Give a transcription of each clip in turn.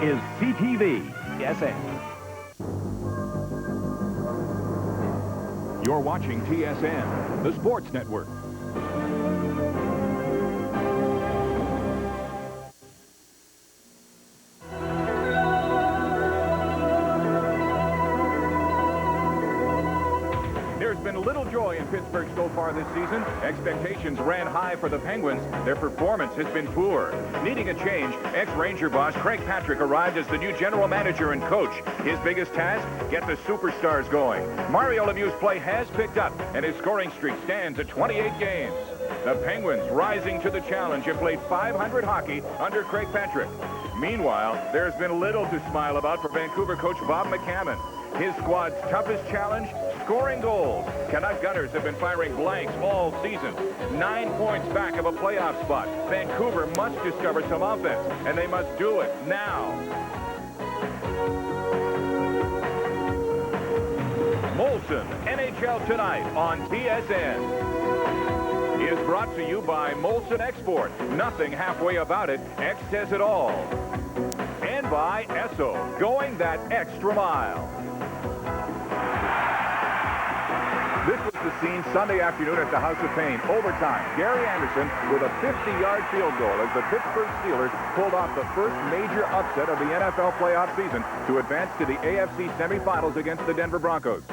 is CTV TSN. You're watching TSN, the sports network. There's been little joy in Pittsburgh so far this season. Expectations ran high for the Penguins. Their performance has been poor. Needing a change, ex-Ranger boss Craig Patrick arrived as the new general manager and coach. His biggest task, get the superstars going. Mario Lemieux's play has picked up, and his scoring streak stands at 28 games. The Penguins rising to the challenge have played .500 hockey under Craig Patrick. Meanwhile, there's been little to smile about for Vancouver coach Bob McCammon. His squad's toughest challenge, scoring goals. Canuck Gunners have been firing blanks all season. 9 points back of a playoff spot. Vancouver must discover some offense, and they must do it now. Molson, NHL Tonight on TSN. Is brought to you by Molson Export. Nothing halfway about it. X says it all. And by Esso, going that extra mile. This was the scene Sunday afternoon at the House of Pain. Overtime, Gary Anderson with a 50-yard field goal as the Pittsburgh Steelers pulled off the first major upset of the NFL playoff season to advance to the AFC semifinals against the Denver Broncos.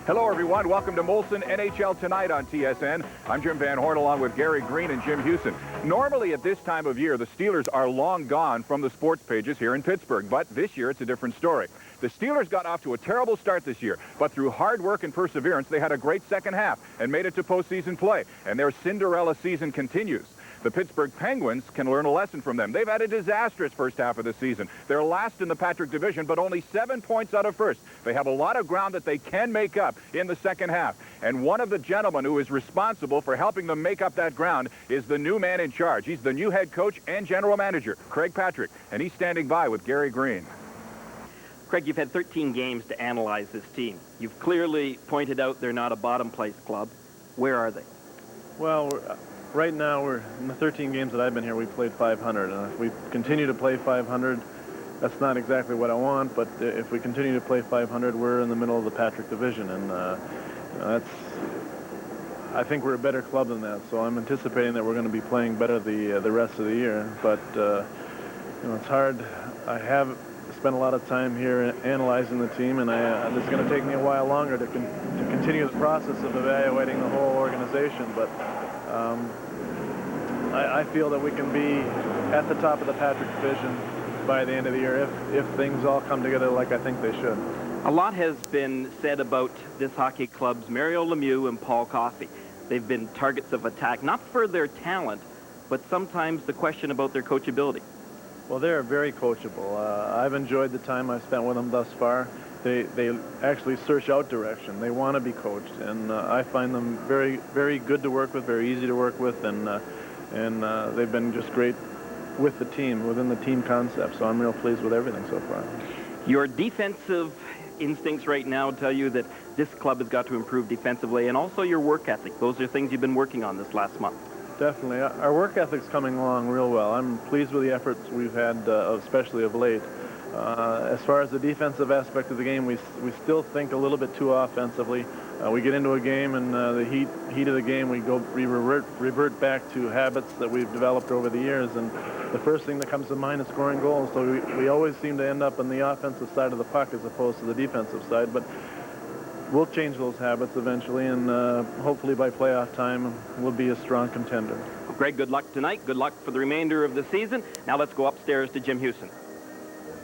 Hello, everyone. Welcome to Molson NHL Tonight on TSN. I'm Jim Van Horn along with Gary Green and Jim Houston. Normally at this time of year, the Steelers are long gone from the sports pages here in Pittsburgh, but this year it's a different story. The Steelers got off to a terrible start this year, but through hard work and perseverance, they had a great second half and made it to postseason play, and their Cinderella season continues. The Pittsburgh Penguins can learn a lesson from them. They've had a disastrous first half of the season. They're last in the Patrick division, but only 7 points out of first. They have a lot of ground that they can make up in the second half. And one of the gentlemen who is responsible for helping them make up that ground is the new man in charge. He's the new head coach and general manager, Craig Patrick, and he's standing by with Gary Green. Craig, you've had 13 games to analyze this team. You've clearly pointed out they're not a bottom-place club. Where are they? Well, right now, we're in the 13 games that I've been here, we've played .500. And if we continue to play .500, that's not exactly what I want, but if we continue to play .500, we're in the middle of the Patrick division. And I think we're a better club than that, so I'm anticipating that we're going to be playing better the rest of the year. But it's hard. I have spent a lot of time here analyzing the team, and it's going to take me a while longer to continue the process of evaluating the whole organization. But I feel that we can be at the top of the Patrick division by the end of the year if things all come together like I think they should. A lot has been said about this hockey club's Mario Lemieux and Paul Coffey. They've been targets of attack, not for their talent, but sometimes the question about their coachability. Well, they're very coachable. I've enjoyed the time I've spent with them thus far. They actually search out direction. They want to be coached, and I find them very, very good to work with, very easy to work with, and they've been just great with the team, within the team concept. So I'm real pleased with everything so far. Your defensive instincts right now tell you that this club has got to improve defensively, and also your work ethic. Those are things you've been working on this last month. Definitely. Our work ethic's coming along real well. I'm pleased with the efforts we've had, especially of late. As far as the defensive aspect of the game, we still think a little bit too offensively. We get into a game, and the heat of the game, we revert back to habits that we've developed over the years, and the first thing that comes to mind is scoring goals. So we always seem to end up on the offensive side of the puck as opposed to the defensive side. But we'll change those habits eventually, and hopefully by playoff time, we'll be a strong contender. Greg, good luck tonight. Good luck for the remainder of the season. Now let's go upstairs to Jim Houston.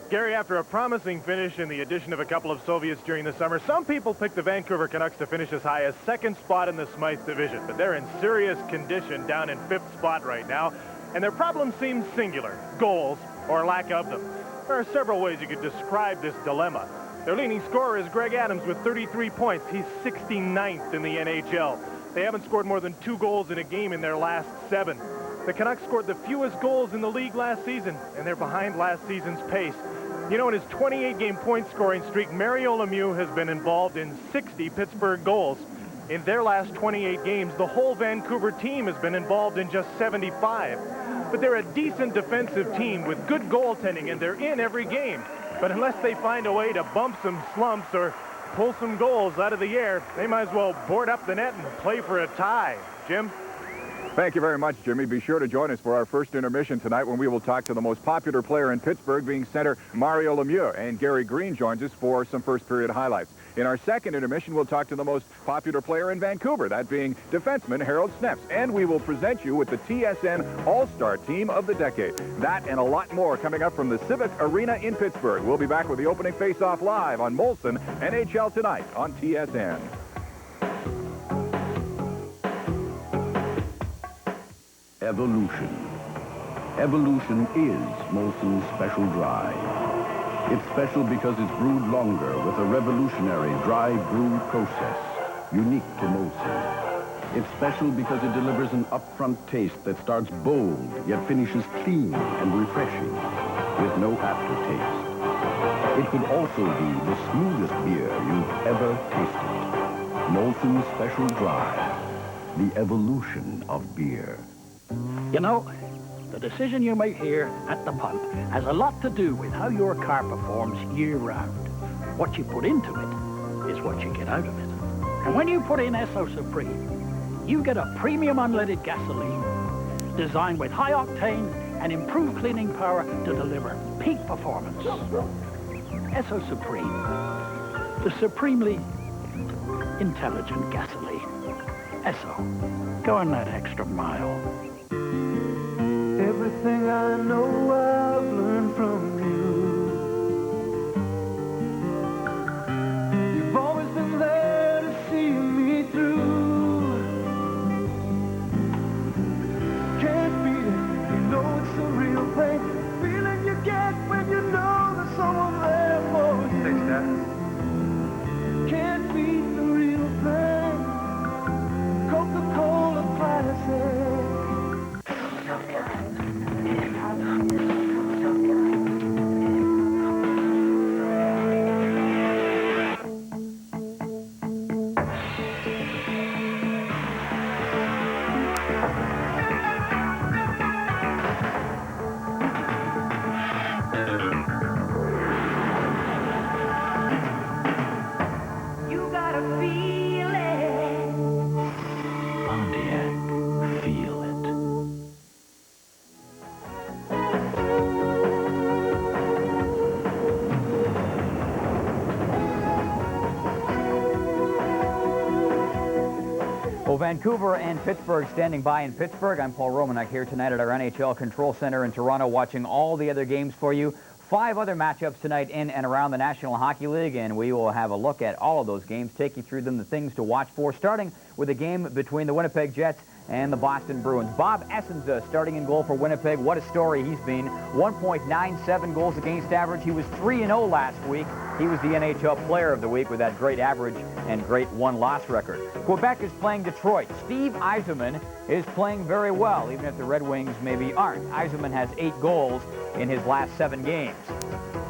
Gary, after a promising finish in the addition of a couple of Soviets during the summer, some people picked the Vancouver Canucks to finish as high as second spot in the Smythe division, but they're in serious condition down in fifth spot right now, and their problem seems singular: goals or lack of them. There are several ways you could describe this dilemma. Their leading scorer is Greg Adams with 33 points. He's 69th in the NHL. They haven't scored more than 2 goals in a game in their last 7. The Canucks scored the fewest goals in the league last season, and they're behind last season's pace. You know, in his 28-game point-scoring streak, Mario Lemieux has been involved in 60 Pittsburgh goals. In their last 28 games, the whole Vancouver team has been involved in just 75. but they're a decent defensive team with good goaltending, and they're in every game. But unless they find a way to bump some slumps or pull some goals out of the air, they might as well board up the net and play for a tie. Jim? Thank you very much, Jimmy. Be sure to join us for our first intermission tonight when we will talk to the most popular player in Pittsburgh, being center Mario Lemieux. And Gary Green joins us for some first period highlights. In our second intermission, we'll talk to the most popular player in Vancouver, that being defenseman Harold Snepps. And we will present you with the TSN All-Star Team of the Decade. That and a lot more coming up from the Civic Arena in Pittsburgh. We'll be back with the opening face-off live on Molson NHL Tonight on TSN. Evolution. Evolution is Molson's Special Dry. It's special because it's brewed longer with a revolutionary dry brew process, unique to Molson. It's special because it delivers an upfront taste that starts bold, yet finishes clean and refreshing, with no aftertaste. It could also be the smoothest beer you've ever tasted. Molson's Special Dry, the evolution of beer. You know, the decision you make here at the pump has a lot to do with how your car performs year-round. What you put into it is what you get out of it. And when you put in Esso Supreme, you get a premium unleaded gasoline designed with high octane and improved cleaning power to deliver peak performance. Esso Supreme, the supremely intelligent gasoline. Esso, go on that extra mile. Everything I know I've learned from you. You've always been there to see me through. Can't beat it, you know it's a real thing. Feeling you get when you know there's someone there for you. Thanks, Dad. Can't beat the real thing. Coca-Cola Classic. Vancouver and Pittsburgh standing by in Pittsburgh. I'm Paul Romanek here tonight at our NHL Control Center in Toronto, watching all the other games for you. 5 other matchups tonight in and around the National Hockey League, and we will have a look at all of those games, take you through them, the things to watch for, starting with a game between the Winnipeg Jets and the Boston Bruins. Bob Essenza starting in goal for Winnipeg. What a story he's been. 1.97 goals against average. He was 3-0 last week. He was the NHL Player of the Week with that great average and great one-loss record. Quebec is playing Detroit. Steve Yzerman is playing very well, even if the Red Wings maybe aren't. Yzerman has 8 goals in his last 7 games.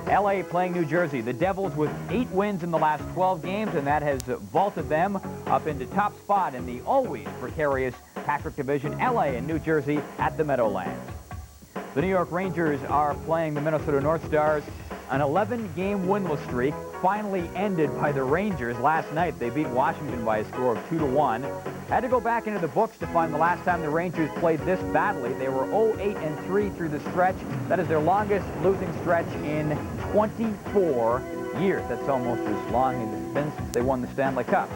L.A. playing New Jersey. The Devils with 8 wins in the last 12 games, and that has vaulted them up into top spot in the always precarious Patrick Division. L.A. and New Jersey at the Meadowlands. The New York Rangers are playing the Minnesota North Stars. An 11-game winless streak finally ended by the Rangers last night. They beat Washington by a score of 2-1. Had to go back into the books to find the last time the Rangers played this badly. They were 0-8-3 through the stretch. That is their longest losing stretch in 24 years. That's almost as long as it's been since they won the Stanley Cup.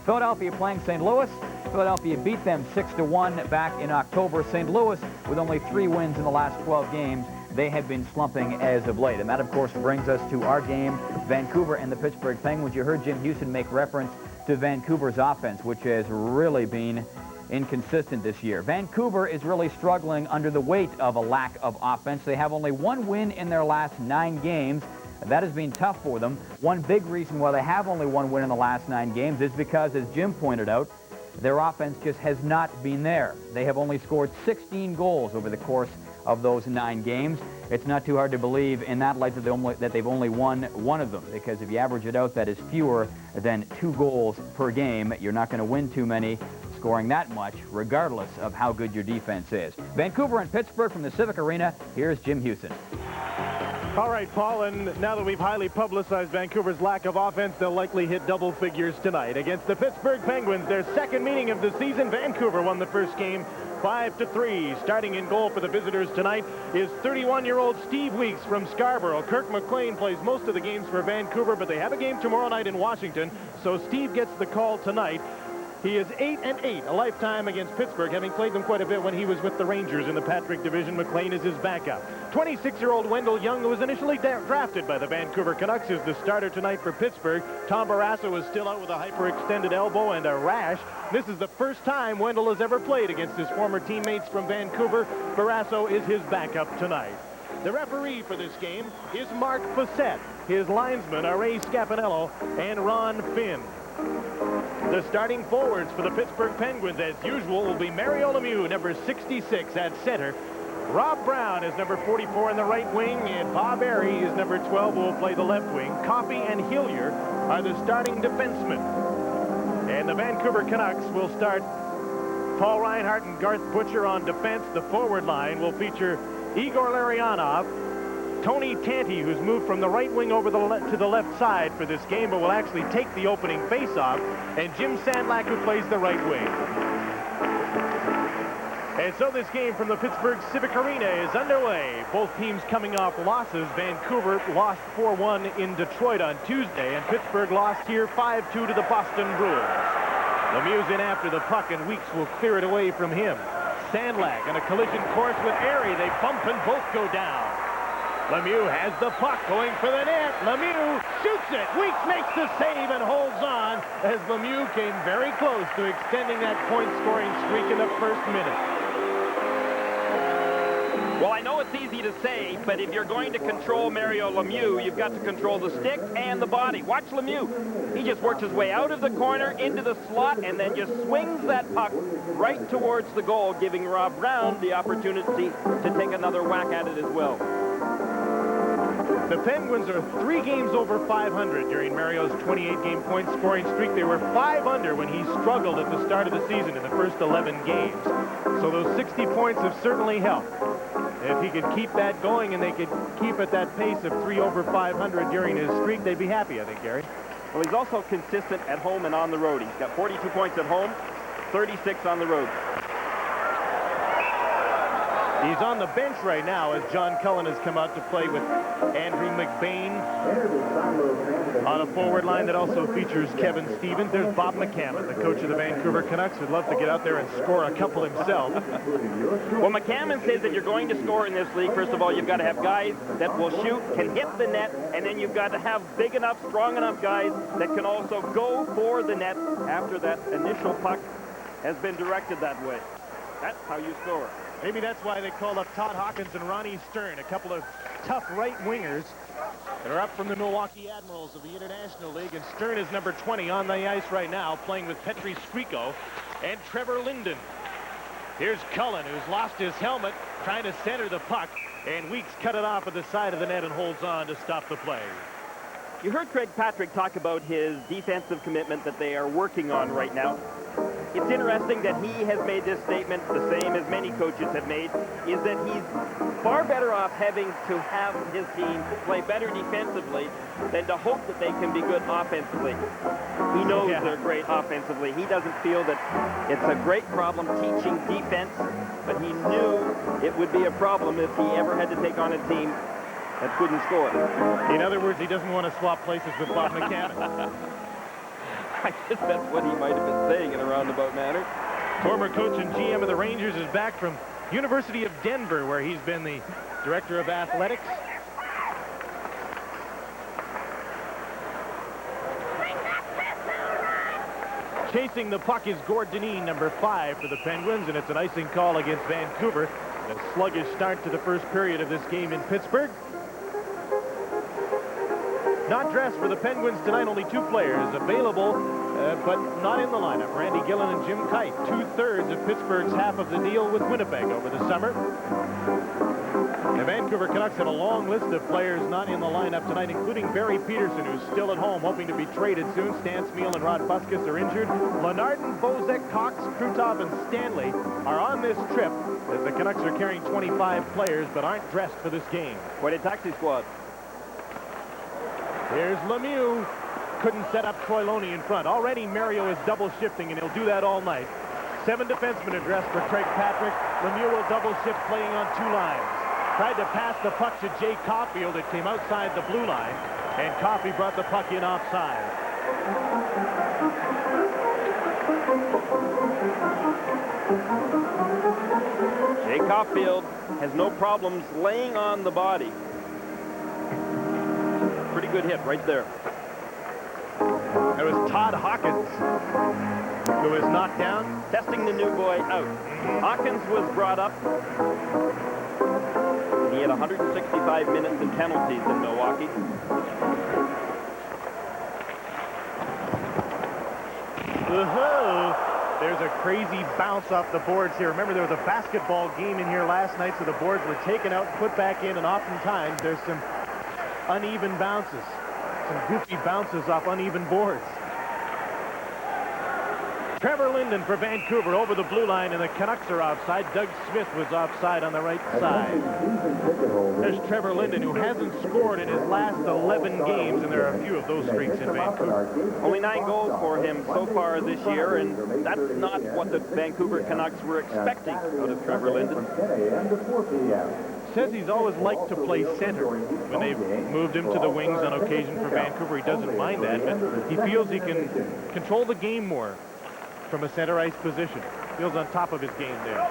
Philadelphia playing St. Louis. Philadelphia beat them 6-1 back in October. St. Louis with only 3 wins in the last 12 games. They have been slumping as of late. And that, of course, brings us to our game, Vancouver and the Pittsburgh Penguins. You heard Jim Houston make reference to Vancouver's offense, which has really been inconsistent this year. Vancouver is really struggling under the weight of a lack of offense. They have only 1 win in their last 9 games. That has been tough for them. One big reason why they have only 1 win in the last 9 games is because, as Jim pointed out, their offense just has not been there. They have only scored 16 goals over the course of those 9 games. It's not too hard to believe in that light that they've only won 1 of them, because if you average it out, that is fewer than 2 goals per game. You're not going to win too many. scoring that much, regardless of how good your defense is. Vancouver and Pittsburgh from the Civic Arena. Here's Jim Houston. All right, Paul, and now that we've highly publicized Vancouver's lack of offense, they'll likely hit double figures tonight. Against the Pittsburgh Penguins, their second meeting of the season, Vancouver won the first game 5-3. Starting in goal for the visitors tonight is 31-year-old Steve Weeks from Scarborough. Kirk McLean plays most of the games for Vancouver, but they have a game tomorrow night in Washington, so Steve gets the call tonight. He is 8-8, a lifetime against Pittsburgh, having played them quite a bit when he was with the Rangers in the Patrick division. McLean is his backup. 26-year-old Wendell Young, who was initially drafted by the Vancouver Canucks, is the starter tonight for Pittsburgh. Tom Barrasso is still out with a hyperextended elbow and a rash. This is the first time Wendell has ever played against his former teammates from Vancouver. Barrasso is his backup tonight. The referee for this game is Mark Fossett. His linesmen are Ray Scapinello and Ron Finn. The starting forwards for the Pittsburgh Penguins, as usual, will be Mario Lemieux, number 66 at center. Rob Brown is number 44 in the right wing, and Bob Airey is number 12, who will play the left wing. Coffey and Hillier are the starting defensemen. And the Vancouver Canucks will start Paul Reinhart and Garth Butcher on defense. The forward line will feature Igor Larionov, Tony Tanti, who's moved from the right wing over to the left side for this game, but will actually take the opening face-off, and Jim Sandlak, who plays the right wing. And so this game from the Pittsburgh Civic Arena is underway. Both teams coming off losses. Vancouver lost 4-1 in Detroit on Tuesday, and Pittsburgh lost here 5-2 to the Boston Bruins. Lemieux's in after the puck, and Weeks will clear it away from him. Sandlak on a collision course with Airey. They bump and both go down. Lemieux has the puck going for the net. Lemieux shoots it. Weeks makes the save and holds on as Lemieux came very close to extending that point-scoring streak in the first minute. Well, I know it's easy to say, but if you're going to control Mario Lemieux, you've got to control the stick and the body. Watch Lemieux. He just works his way out of the corner into the slot and then just swings that puck right towards the goal, giving Rob Brown the opportunity to take another whack at it as well. The Penguins are 3 games over 500 during Mario's 28-game point-scoring streak. They were 5 under when he struggled at the start of the season in the first 11 games. So those 60 points have certainly helped. If he could keep that going and they could keep at that pace of 3 over 500 during his streak, they'd be happy, I think, Gary. Well, he's also consistent at home and on the road. He's got 42 points at home, 36 on the road. He's on the bench right now as John Cullen has come out to play with Andrew McBain on a forward line that also features Kevin Stevens. There's Bob McCammon, the coach of the Vancouver Canucks, who'd love to get out there and score a couple himself. Well, McCammon says that you're going to score in this league, first of all, you've got to have guys that will shoot, can hit the net, and then you've got to have big enough, strong enough guys that can also go for the net after that initial puck has been directed that way. That's how you score. Maybe that's why they called up Todd Hawkins and Ronnie Stern, a couple of tough right wingers that are up from the Milwaukee Admirals of the International League. And Stern is number 20 on the ice right now, playing with Petri Skriko and Trevor Linden. Here's Cullen, who's lost his helmet, trying to center the puck, and Weeks cut it off at the side of the net and holds on to stop the play. You heard Craig Patrick talk about his defensive commitment that they are working on right now. It's interesting that he has made this statement, the same as many coaches have made, is that he's far better off having to have his team play better defensively than to hope that they can be good offensively. He knows they're great offensively. He doesn't feel that it's a great problem teaching defense, but he knew it would be a problem if he ever had to take on a team that couldn't score. In other words, he doesn't want to swap places with Bob McCammon. I guess that's what he might have been saying in a roundabout manner. Former coach and GM of the Rangers is back from University of Denver, where he's been the director of athletics. Chasing the puck is Gord Denis, number 5 for the Penguins, and it's an icing call against Vancouver. A sluggish start to the first period of this game in Pittsburgh. Not dressed for the Penguins tonight, only 2 players available, but not in the lineup. Randy Gillen and Jim Kite, 2/3 of Pittsburgh's half of the deal with Winnipeg over the summer. The Vancouver Canucks have a long list of players not in the lineup tonight, including Barry Peterson, who's still at home, hoping to be traded soon. Stan Smeel and Rod Buskus are injured. Lenardin, Bozek, Cox, Krutov, and Stanley are on this trip as the Canucks are carrying 25 players but aren't dressed for this game. Quite a taxi squad. Here's Lemieux. Couldn't set up Troy Loney in front. Already Mario is double shifting, and he'll do that all night. 7 defensemen addressed for Craig Patrick. Lemieux will double shift, playing on 2 lines. Tried to pass the puck to Jay Caulfield. It came outside the blue line, and Coffey brought the puck in offside. Jay Caulfield has no problems laying on the body. Pretty good hit right there. It was Todd Hawkins who was knocked down. Testing the new boy out. Hawkins was brought up. He had 165 minutes and penalties in Milwaukee. There's a crazy bounce off the boards here. Remember, there was a basketball game in here last night, so the boards were taken out and put back in, and oftentimes there's some uneven bounces, some goofy bounces off uneven boards. Trevor Linden for Vancouver over the blue line, and the Canucks are offside. Doug Smith was offside on the right side. There's Trevor Linden, who hasn't scored in his last 11 games, and there are a few of those streaks in Vancouver. Only 9 goals for him so far this year, and that's not what the Vancouver Canucks were expecting out of Trevor Linden. Says he's always liked to play center. When they've moved him to the wings on occasion for Vancouver, he doesn't mind that, but he feels he can control the game more from a center ice position. Feels on top of his game there.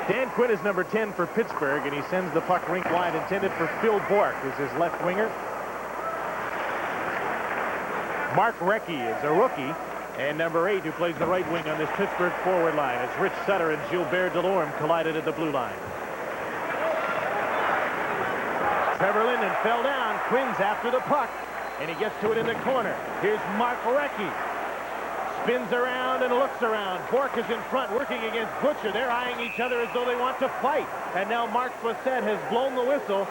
Dan Quinn is number 10 for Pittsburgh, and he sends the puck rink wide, intended for Phil Bourque, who's his left winger. Mark Recchi is a rookie, and number 8, who plays the right wing on this Pittsburgh forward line, as Rich Sutter and Gilbert Delorme collided at the blue line. Trevor Linden fell down. Quinn's after the puck, and he gets to it in the corner. Here's Mark Recchi. Spins around and looks around. Bourque is in front, working against Butcher. They're eyeing each other as though they want to fight. And now Mark Fossett has blown the whistle.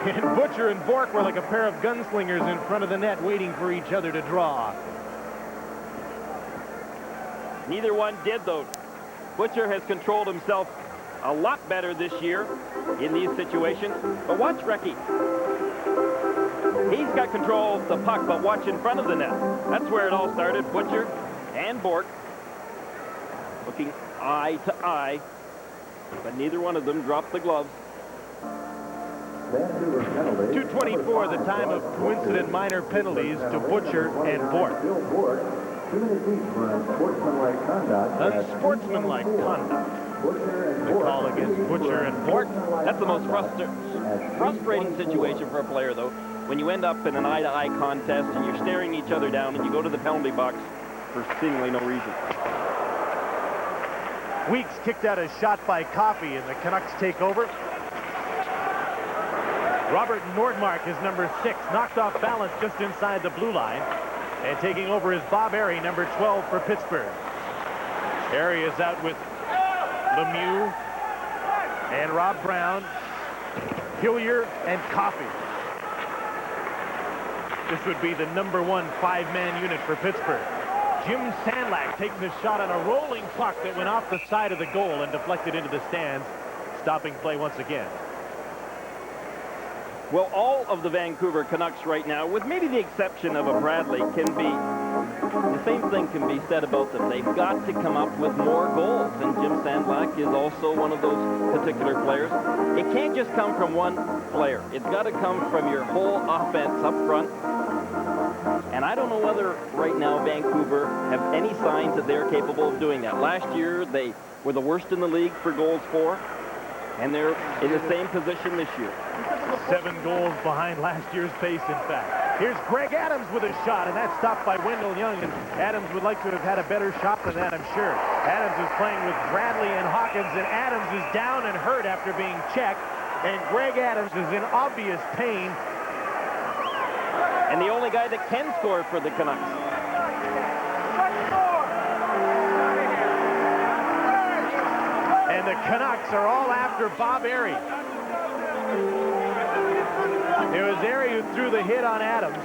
And Butcher and Bourque were like a pair of gunslingers in front of the net, waiting for each other to draw. Neither one did, though. Butcher has controlled himself a lot better this year in these situations. But watch Recchi. He's got control of the puck, but watch in front of the net. That's where it all started. Butcher and Bourque looking eye to eye, but neither one of them dropped the gloves. 2:24, the time of coincident minor penalties to Butcher and Bourque. Unsportsmanlike conduct. The call against Butcher and Bourque. That's the most frustrating situation for a player, though, when you end up in an eye-to-eye contest and you're staring each other down and you go to the penalty box for seemingly no reason. Weeks kicked out a shot by Coffey, and the Canucks take over. Robert Nordmark is number 6, knocked off balance just inside the blue line. And taking over is Bob Airy, number 12 for Pittsburgh. Airy is out with Lemieux and Rob Brown, Hillier, and Coffey. This would be the number 1 5-man unit for Pittsburgh. Jim Sandlak takes a shot on a rolling puck that went off the side of the goal and deflected into the stands, stopping play once again. Well, all of the Vancouver Canucks right now, with maybe the exception of a Bradley, the same thing can be said about them. They've got to come up with more goals, and Jim Sandlak is also one of those particular players. It can't just come from one player. It's got to come from your whole offense up front. And I don't know whether right now Vancouver have any signs that they're capable of doing that. Last year, they were the worst in the league for goals for, and they're in the same position this year. 7 goals behind last year's pace, in fact. Here's Greg Adams with a shot, and that's stopped by Wendell Young. And Adams would like to have had a better shot than that, I'm sure. Adams is playing with Bradley and Hawkins, and Adams is down and hurt after being checked. And Greg Adams is in obvious pain. And the only guy that can score for the Canucks. And the Canucks are all after Bob Airy. It was Airy who threw the hit on Adams.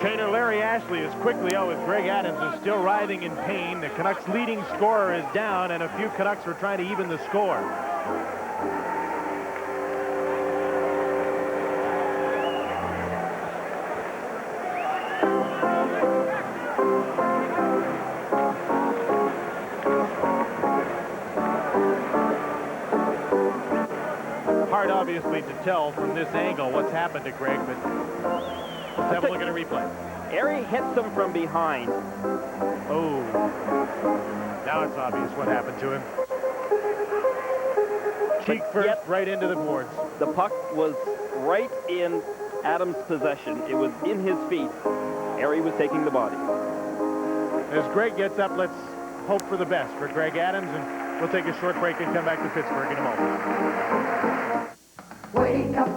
Trainer Larry Ashley is quickly out with Greg Adams is still writhing in pain. The Canucks leading scorer is down, and a few Canucks were trying to even the score. Hard, obviously, to tell from this angle what's happened to Greg, but let's have a look at a replay. Airy hits him from behind. Oh, now it's obvious what happened to him. Cheek first, Yet, right into the boards. the puck was right in Adams' possession. It was in his feet. Airy was taking the body. As Greg gets up, let's hope for the best for Greg Adams, and we'll take a short break and come back to Pittsburgh in a moment. Wake up,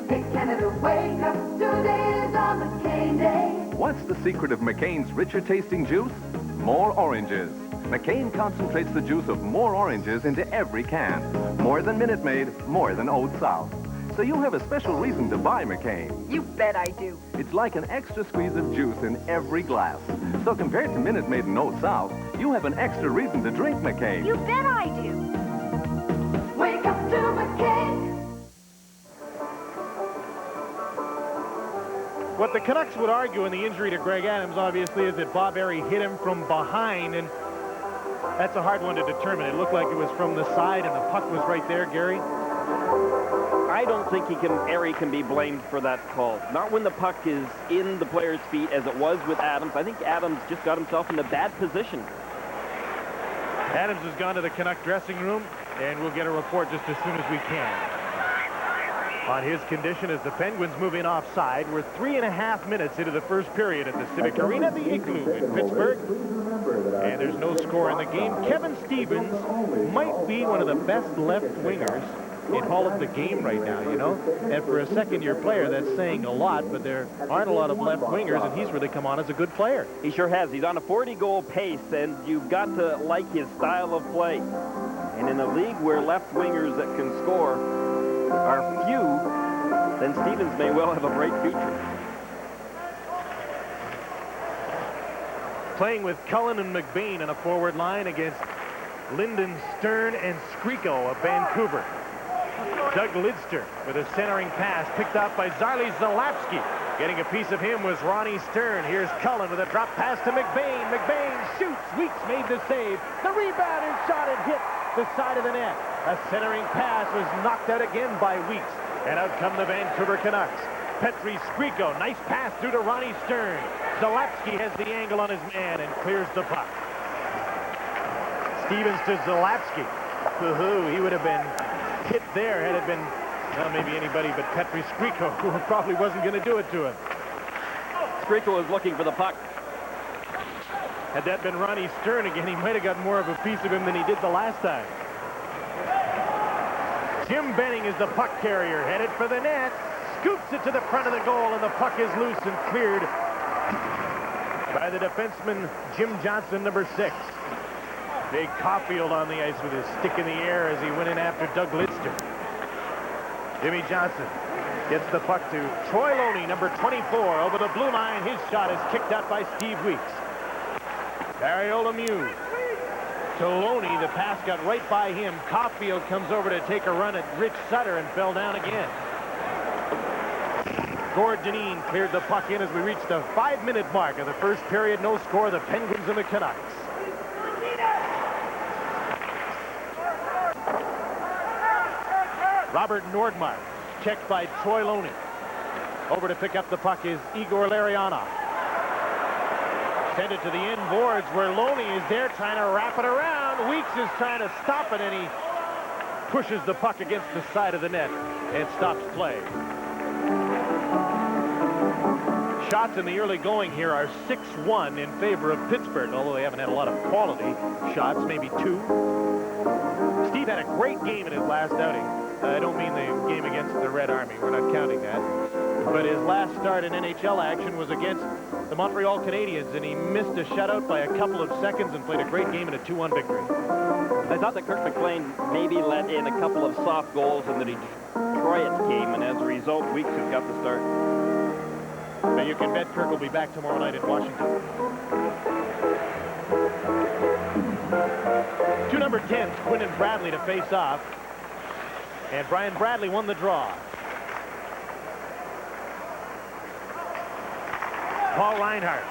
hey Canada, wake up, today is on McCain Day. What's the secret of McCain's richer tasting juice? More oranges. McCain concentrates the juice of more oranges into every can. More than Minute Maid, more than Old South. So you have a special reason to buy McCain. You bet I do. It's like an extra squeeze of juice in every glass. So compared to Minute Maid and Old South, you have an extra reason to drink McCain. You bet I do. Wake up to McCain. What the Canucks would argue in the injury to Greg Adams, obviously, is that Bob Airy hit him from behind, and that's a hard one to determine. It looked like it was from the side, and the puck was right there, Gary. I don't think Airy can be blamed for that call. Not when the puck is in the player's feet, as it was with Adams. I think Adams just got himself in a bad position. Adams has gone to the Canuck dressing room, and we'll get a report just as soon as we can on his condition as the Penguins move in offside. We're 3.5 minutes into the first period at the Civic Arena, the Igloo in Pittsburgh. And there's no score in the game. Kevin Stevens might be one of the best left wingers in all of the game right now, you know. And for a second-year player, that's saying a lot, but there aren't a lot of left wingers, and he's really come on as a good player. He sure has. He's on a 40-goal pace, and you've got to like his style of play. And in a league where left wingers that can score are few, then Stevens may well have a bright future. Playing with Cullen and McBain on a forward line against Linden, Stern, and Skriko of Vancouver. Doug Lidster with a centering pass picked up by Zarli Zalapski. Getting a piece of him was Ronnie Stern. Here's Cullen with a drop pass to McBain. McBain shoots. Weeks made the save. The rebound and shot and hit the side of the net. A centering pass was knocked out again by Weeks. And out come the Vancouver Canucks. Petri Skriko, nice pass through to Ronnie Stern. Zalapski has the angle on his man and clears the puck. Stevens to Zalapski. He would have been hit there had it been, well, maybe anybody but Petri Skriko, who probably wasn't going to do it to him. Skriko was looking for the puck. Had that been Ronnie Stern again, he might have got more of a piece of him than he did the last time. Jim Benning is the puck carrier, headed for the net, scoops it to the front of the goal, and the puck is loose and cleared by the defenseman Jim Johnson, number 6. Big Caulfield on the ice with his stick in the air as he went in after Doug Lidster. Jimmy Johnson gets the puck to Troy Loney, number 24, over the blue line. His shot is kicked out by Steve Weeks. Barry Lemieux to Loney. The pass got right by him. Caulfield comes over to take a run at Rich Sutter and fell down again. Gord Dineen cleared the puck in as we reached the 5-minute mark of the first period. No score, the Penguins and the Canucks. Robert Nordmark, checked by Troy Loney. Over to pick up the puck is Igor Larionov. Send it to the end boards where Loney is there trying to wrap it around. Weeks is trying to stop it, and he pushes the puck against the side of the net and stops play. Shots in the early going here are 6-1 in favor of Pittsburgh, although they haven't had a lot of quality shots, maybe 2. Steve had a great game in his last outing. I don't mean the game against the Red Army. We're not counting that. But his last start in NHL action was against the Montreal Canadiens, and he missed a shutout by a couple of seconds and played a great game in a 2-1 victory. I thought that Kirk McLean maybe let in a couple of soft goals in the Detroit game, and as a result, Weeks has got the start. Now you can bet Kirk will be back tomorrow night in Washington. Two number 10s, Quinn and Bradley, to face off. And Brian Bradley won the draw. Paul Reinhart.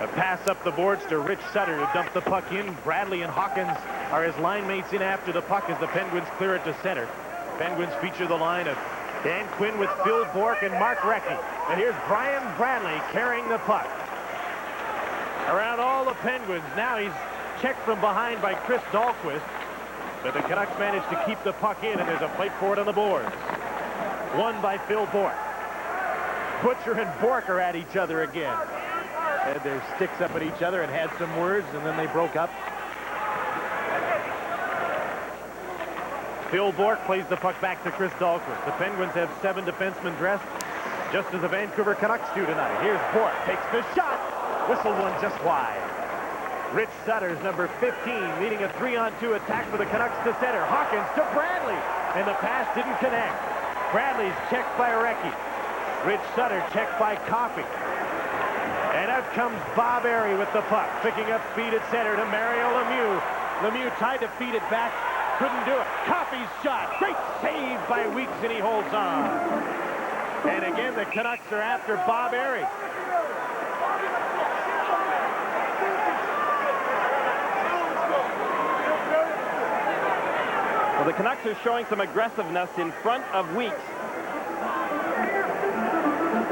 A pass up the boards to Rich Sutter to dump the puck in. Bradley and Hawkins are his line mates in after the puck as the Penguins clear it to center. Penguins feature the line of Dan Quinn with Phil Bourque and Mark Recchi. And here's Brian Bradley carrying the puck. Around all the Penguins. Now he's checked from behind by Chris Dahlquist. But the Canucks managed to keep the puck in, and there's a fight for it on the boards. Won by Phil Bourque. Butcher and Bourque are at each other again. Had their sticks up at each other and had some words, and then they broke up. Phil Bourque plays the puck back to Chris Dahlquist. The Penguins have 7 defensemen dressed, just as the Vancouver Canucks do tonight. Here's Bourque, takes the shot. Whistle one just wide. Rich Sutter's number 15, leading a 3-on-2 attack for the Canucks to center. Hawkins to Bradley, and the pass didn't connect. Bradley's checked by Recchi. Rich Sutter checked by Coffey. And out comes Bob Airy with the puck, picking up speed at center to Mario Lemieux. Lemieux tried to feed it back, couldn't do it. Coffey's shot, great save by Weeks, and he holds on. And again, the Canucks are after Bob Airy. Well, the Canucks are showing some aggressiveness in front of Weeks.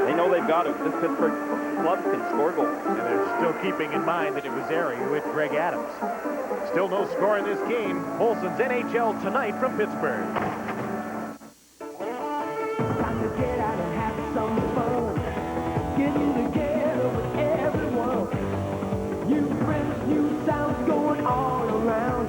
They know they've got it. This Pittsburgh club can score goals. And they're still keeping in mind that it was Airy who hit Greg Adams. Still no score in this game. Olsen's NHL Tonight from Pittsburgh. Time to get out and have some fun. Getting together with everyone. New friends, new sounds going all around.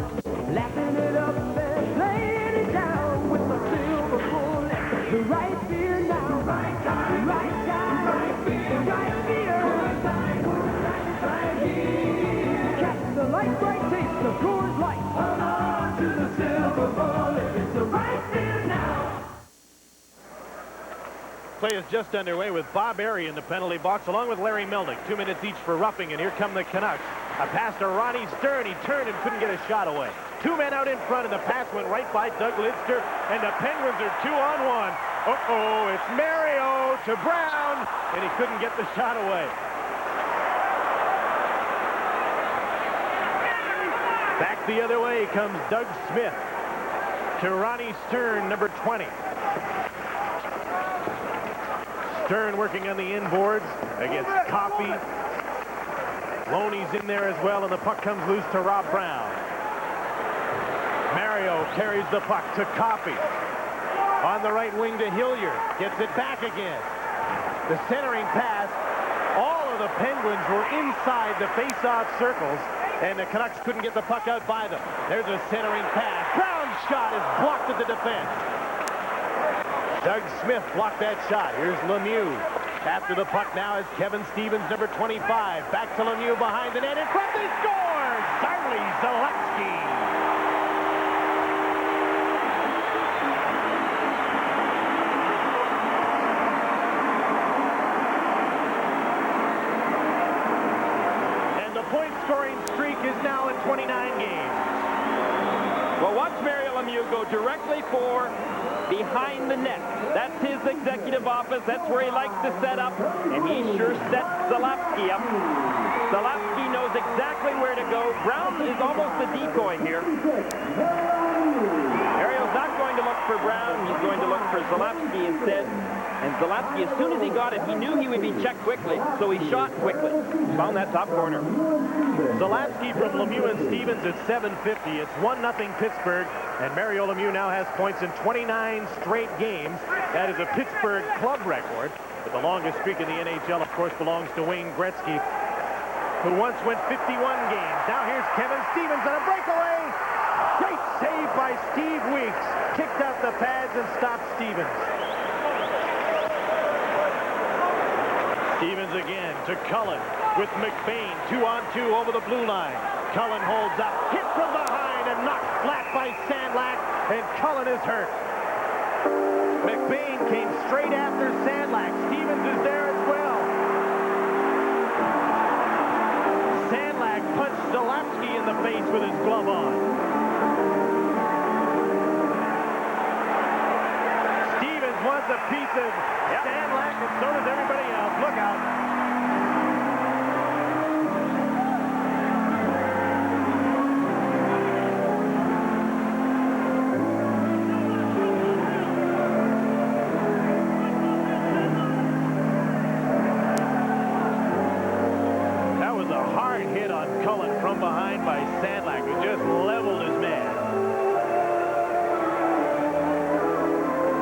Laughing it up and playing it down with my silver bullet. The right beer now. Right time, right time, right beer, right beer. Right here. Catch the light, bright taste of Coors Light. Hold on to the silver bullet. It's the right beer now. Play is just underway with Bob Airy in the penalty box along with Larry Melnick. 2 minutes each for roughing, and here come the Canucks. A pass to Ronnie Stern. He turned and couldn't get a shot away. 2 men out in front, and the pass went right by Doug Lidster, and the Penguins are 2-on-1. Uh-oh, it's Mario to Brown, and he couldn't get the shot away. Back the other way comes Doug Smith to Ronnie Stern, number 20. Stern working on the inboards against Coffey. Loney's in there as well, and the puck comes loose to Rob Brown. Mario carries the puck to Coffey. On the right wing to Hilliard. Gets it back again. The centering pass. All of the Penguins were inside the face-off circles, and the Canucks couldn't get the puck out by them. There's a centering pass. Brown's shot is blocked at the defense. Doug Smith blocked that shot. Here's Lemieux. After the puck now is Kevin Stevens, number 25. Back to Lemieux behind the net. In front, they score! Darley Zalewski. And the point-scoring streak is now at 29 games. Well, watch Mario Lemieux go directly for behind the net. That's his executive office. That's where he likes to set up, and he sure sets Zalewski up. Zalewski knows exactly where to go. Brown is almost a decoy here. Ariel's not going to look for Brown. He's going to look for Zalewski instead. And Zalewski, as soon as he got it, he knew he would be checked quickly, so he shot quickly. Found that top corner. Zalewski from Lemieux and Stevens at 750. It's 1-0 Pittsburgh, and Mario Lemieux now has points in 29 straight games. That is a Pittsburgh club record. But the longest streak in the NHL, of course, belongs to Wayne Gretzky, who once went 51 games. Now here's Kevin Stevens on a breakaway. Great save by Steve Weeks. Kicked out the pads and stopped Stevens. Stevens again to Cullen with McBain. 2-on-2 over the blue line. Cullen holds up, hit from behind and knocked flat by Sandlak, and Cullen is hurt. McBain came straight after Sandlak. Stevens is there as well. Sandlak punched Zalapski in the face with his glove on. Stevens wants a piece of Sandlak, and so does everybody else. Look out. From behind by Sandlak, who just leveled his man.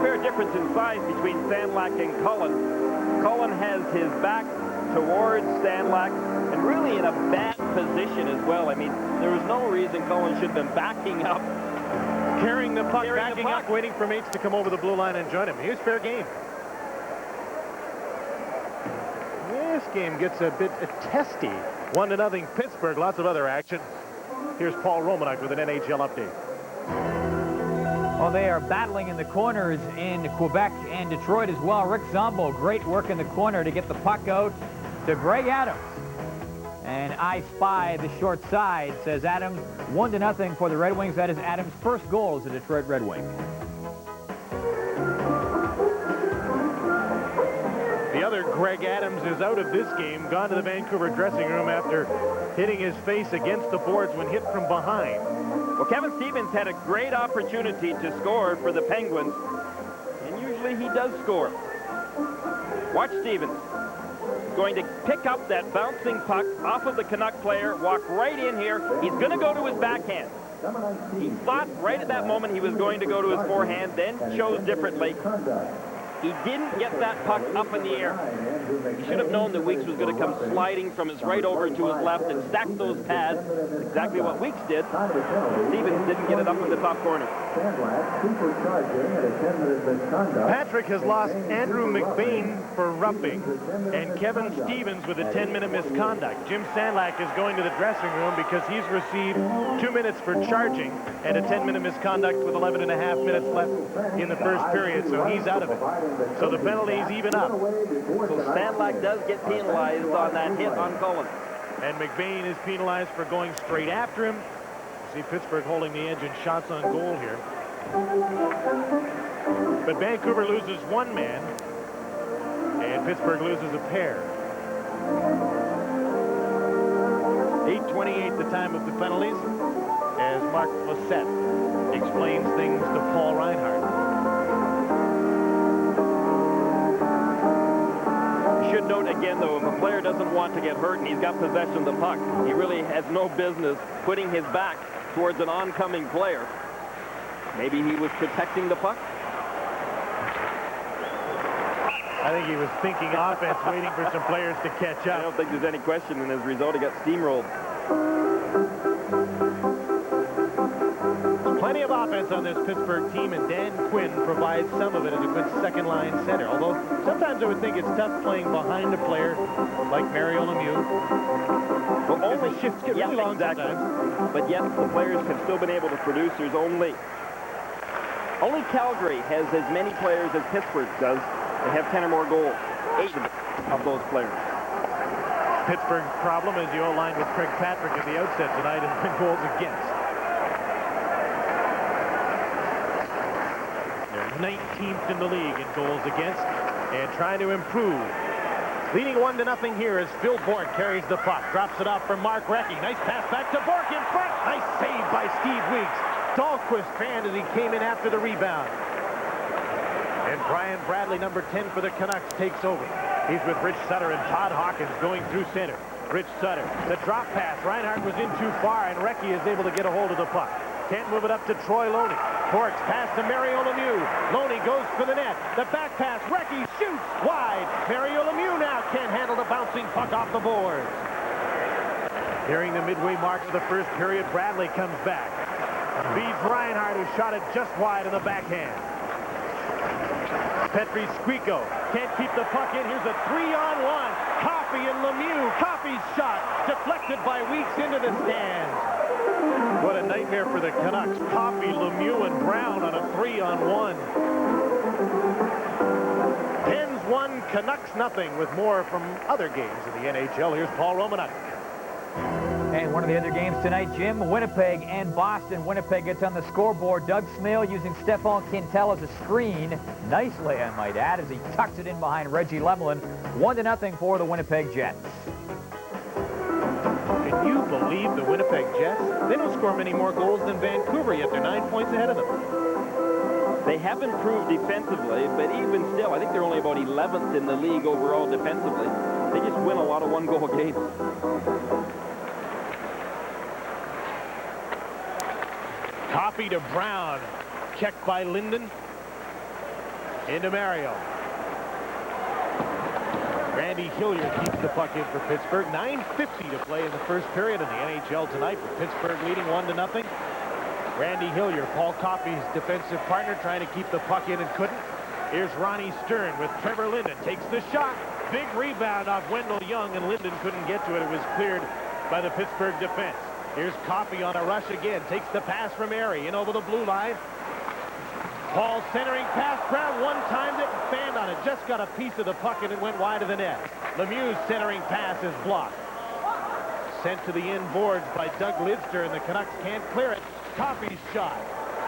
Fair difference in size between Sandlak and Cullen. Cullen has his back towards Sandlak and really in a bad position as well. I mean, there was no reason Cullen should have been backing up. Carrying the puck, backing up, waiting for mates to come over the blue line and join him. Here's fair game. This game gets a bit testy. 1-0 Pittsburgh. Lots of other action. Here's Paul Romanek with an NHL update. Well, they are battling in the corners in Quebec and Detroit as well. Rick Zombo, great work in the corner to get the puck out to Greg Adams. And I spy the short side, says Adams. 1-0 for the Red Wings. That is Adams' first goal as a Detroit Red Wing. The other Greg Adams is out of this game, gone to the Vancouver dressing room after hitting his face against the boards when hit from behind. Well, Kevin Stevens had a great opportunity to score for the Penguins, and usually he does score. Watch Stevens. He's going to pick up that bouncing puck off of the Canuck player, walk right in here. He's going to go to his backhand. He thought right at that moment he was going to go to his forehand, then chose differently. He didn't get that puck up in the air. He should have known that Weeks was going to come sliding from his right over to his left and stack those pads. Exactly what Weeks did. Stevens didn't get it up in the top corner. Patrick has lost Andrew McBain for roughing and Kevin Stevens with a 10-minute misconduct. Jim Sandlak is going to the dressing room because he's received 2 minutes for charging and a 10-minute misconduct with 11.5 minutes left in the first period, so he's out of it. So the penalties even up. So Sandlak does get penalized on that hit on Cullen. And McBain is penalized for going straight after him. See Pittsburgh holding the edge in shots on goal here. But Vancouver loses one man, and Pittsburgh loses a pair. 8:28 the time of the penalties, as Mark Flissette explains things to Paul Reinhardt. Should note again, though, if a player doesn't want to get hurt and he's got possession of the puck, he really has no business putting his back towards an oncoming player. Maybe he was protecting the puck. I think he was thinking offense, waiting for some players to catch up. I don't think there's any question in his result. He got steamrolled. Plenty of offense on this Pittsburgh team, and Dan Quinn provides some of it as a good second-line center. Although sometimes I would think it's tough playing behind a player like Mario Lemieux. Well, only shifts get really long sometimes. But yet the players have still been able to produce. There's only Calgary has as many players as Pittsburgh does. They have 10 or more goals. 8 of those players. Pittsburgh's problem, as you outlined with Craig Patrick at the outset tonight, is the goals against. They're 19th in the league in goals against and trying to improve. Leading 1-0 here as Phil Bourque carries the puck. Drops it off for Mark Recchi. Nice pass back to Bourque in front. Nice save by Steve Weeks. Dahlquist fanned as he came in after the rebound. And Brian Bradley, number 10 for the Canucks, takes over. He's with Rich Sutter and Todd Hawkins going through center. Rich Sutter, the drop pass. Reinhardt was in too far, and Recchi is able to get a hold of the puck. Can't move it up to Troy Loney. Bourque's pass to Mario Lemieux. Loney goes for the net. The back pass. Recchi shoots wide. Mario Lemieux now can't handle the bouncing puck off the boards. Nearing the midway mark of the first period, Bradley comes back. Beats Reinhardt, who shot it just wide in the backhand. Petri Squeako can't keep the puck in. Here's a 3-on-1. Coffey and Lemieux. Coffey's shot deflected by Weeks into the stands. What a nightmare for the Canucks. Coffey, Lemieux, and Brown on a 3-on-1. Pens 1, Canucks nothing. With more from other games in the NHL, here's Paul Romanek. And one of the other games tonight, Jim, Winnipeg and Boston. Winnipeg gets on the scoreboard. Doug Smale using Stefan Quintel as a screen. Nicely, I might add, as he tucks it in behind Reggie Lemelin. 1-0 for the Winnipeg Jets. Can you believe the Winnipeg Jets? They don't score many more goals than Vancouver, yet they're 9 points ahead of them. They have improved defensively, but even still, I think they're only about 11th in the league overall defensively. They just win a lot of one-goal games. Coffey to Brown. Checked by Linden. Into Mario. Randy Hilliard keeps the puck in for Pittsburgh. 9:50 to play in the first period in the NHL tonight, with Pittsburgh leading 1-0. Randy Hilliard, Paul Coffey's defensive partner, trying to keep the puck in and couldn't. Here's Ronnie Stern with Trevor Linden. Takes the shot. Big rebound off Wendell Young, and Linden couldn't get to it. It was cleared by the Pittsburgh defense. Here's Coffey on a rush again. Takes the pass from Airy in over the blue line. Paul centering pass. Brown one-timed it and fanned on it. Just got a piece of the puck and it went wide of the net. Lemieux's centering pass is blocked. Sent to the end boards by Doug Lidster, and the Canucks can't clear it. Coffey's shot.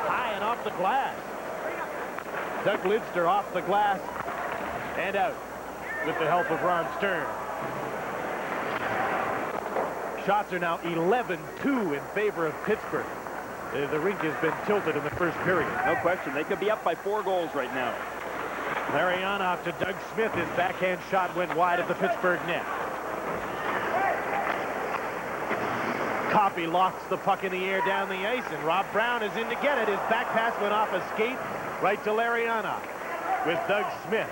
High and off the glass. Doug Lidster off the glass and out with the help of Ron Stern. Shots are now 11-2 in favor of Pittsburgh. The rink has been tilted in the first period. No question. They could be up by 4 goals right now. Larionov to Doug Smith. His backhand shot went wide of the Pittsburgh net. Coffey lofts the puck in the air down the ice, and Rob Brown is in to get it. His back pass went off a skate right to Larionov with Doug Smith.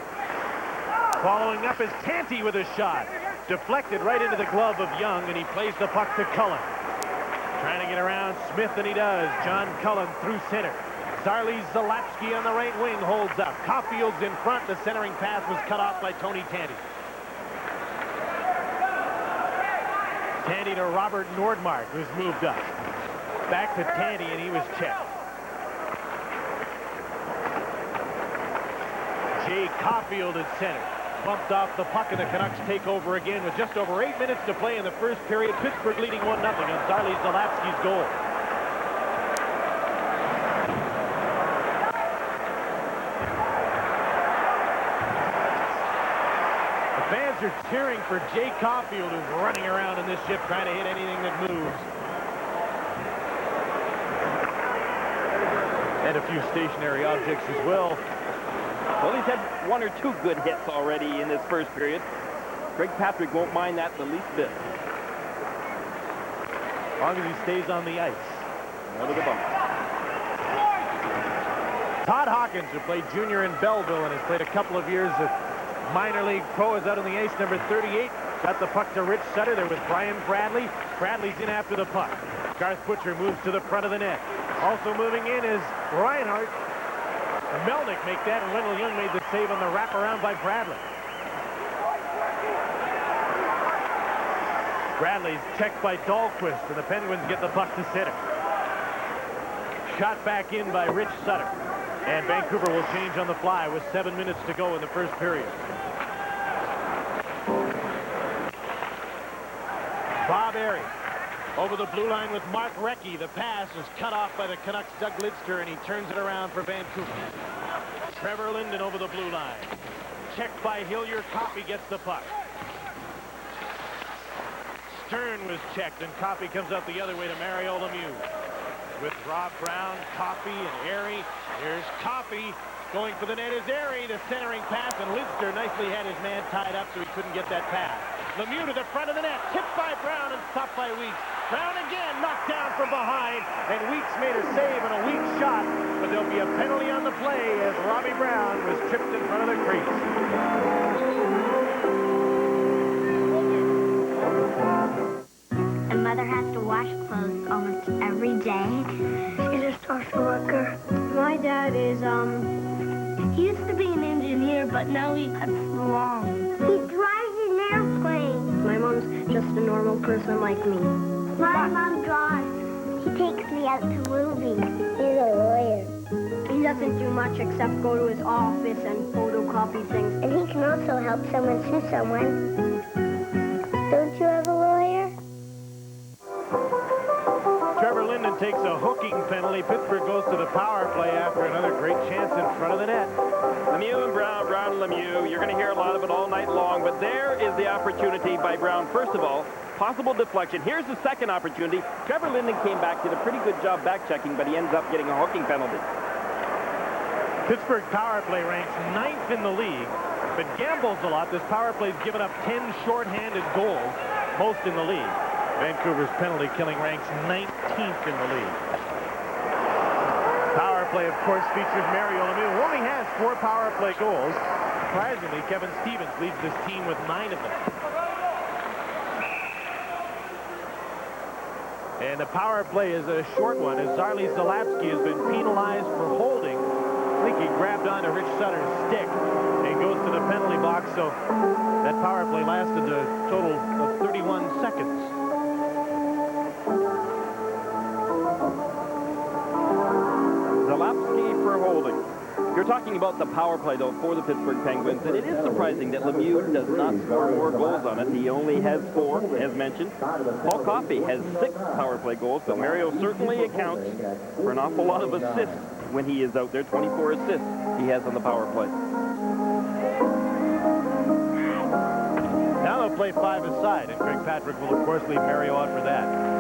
Following up is Tanti with a shot. Deflected right into the glove of Young, and he plays the puck to Cullen. Trying to get around Smith, and he does. John Cullen through center. Zarley Zalapski on the right wing holds up. Caulfield's in front. The centering pass was cut off by Tony Tanti. Tanti to Robert Nordmark, who's moved up. Back to Tanti, and he was checked. Jay Caulfield at center. Bumped off the puck, and the Canucks take over again with just over 8 minutes to play in the first period. Pittsburgh leading 1-0 on Zarley Zalapski's goal. The fans are cheering for Jay Caulfield, who's running around in this ship trying to hit anything that moves. And a few stationary objects as well. Well, he's had 1 or 2 good hits already in this first period. Craig Patrick won't mind that the least bit. As long as he stays on the ice. Over the bump. Todd Hawkins, who played junior in Belleville and has played a couple of years of minor league pro, is out on the ice, number 38. Got the puck to Rich Sutter. There was Brian Bradley. Bradley's in after the puck. Garth Butcher moves to the front of the net. Also moving in is Reinhardt. Melnick make that, and Wendell Young made the save on the wraparound by Bradley. Bradley's checked by Dahlquist, and the Penguins get the puck to center. Shot back in by Rich Sutter. And Vancouver will change on the fly with 7 minutes to go in the first period. Bob Airy over the blue line with Mark Recchi. The pass is cut off by the Canucks' Doug Lidster, and he turns it around for Vancouver. Trevor Linden over the blue line. Checked by Hilliard. Coffey gets the puck. Stern was checked, and Coffey comes out the other way to Mario Lemieux. With Rob Brown, Coffey, and Airy. Here's Coffey. Going for the net is Airy. The centering pass, and Lidster nicely had his man tied up so he couldn't get that pass. Lemieux to the front of the net. Tipped by Brown and stopped by Weeks. Brown again knocked down from behind, and Weeks made a save and a weak shot, but there'll be a penalty on the play as Robbie Brown was tripped in front of the crease. The mother has to wash clothes almost every day. She's a social worker. My dad is He used to be an engineer, but now he cuts the lawn. He drives an airplane. My mom's just a normal person like me. My mom drives. He takes me out to movies. He's a lawyer. He doesn't do much except go to his office and photocopy things. And he can also help someone sue someone. Don't you have a lawyer? Trevor Linden takes a hooking penalty. Pittsburgh goes to the power play after another great chance in front of the net. Lemieux and Brown, Brown and Lemieux. You're going to hear a lot of it all night long, but there is the opportunity by Brown. First of all, possible deflection. Here's the second opportunity. Trevor Linden came back, did a pretty good job back-checking, but he ends up getting a hooking penalty. Pittsburgh power play ranks 9th in the league, but gambles a lot. This power play's given up 10 shorthanded goals, most in the league. Vancouver's penalty killing ranks 19th in the league. Power play, of course, features Mario Lemieux, who only has 4 power play goals. Surprisingly, Kevin Stevens leads this team with 9 of them. And the power play is a short one, as Zarli Zalapski has been penalized for holding. I think he grabbed onto Rich Sutter's stick and goes to the penalty box, so that power play lasted a total of 31 seconds. Zalapski for holding. You're talking about the power play, though, for the Pittsburgh Penguins, and it is surprising that Lemieux does not score more goals on it. He only has 4, as mentioned. Paul Coffey has 6 power play goals, but Mario certainly accounts for an awful lot of assists when he is out there. 24 assists he has on the power play. Now they'll play 5-a-side, and Craig Patrick will, of course, leave Mario out for that.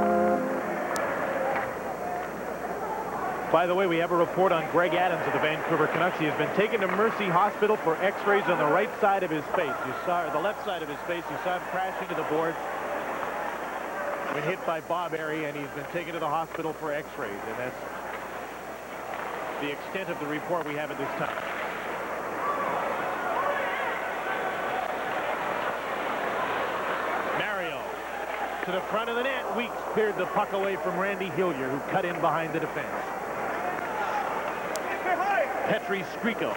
By the way, we have a report on Greg Adams of the Vancouver Canucks. He has been taken to Mercy Hospital for x-rays on the right side of his face. You saw, or the left side of his face. You saw him crash into the boards when hit by Bob Airy, and he's been taken to the hospital for x-rays. And that's the extent of the report we have at this time. Mario to the front of the net. Weeks cleared the puck away from Randy Hillier, who cut in behind the defense. Petri Skriko.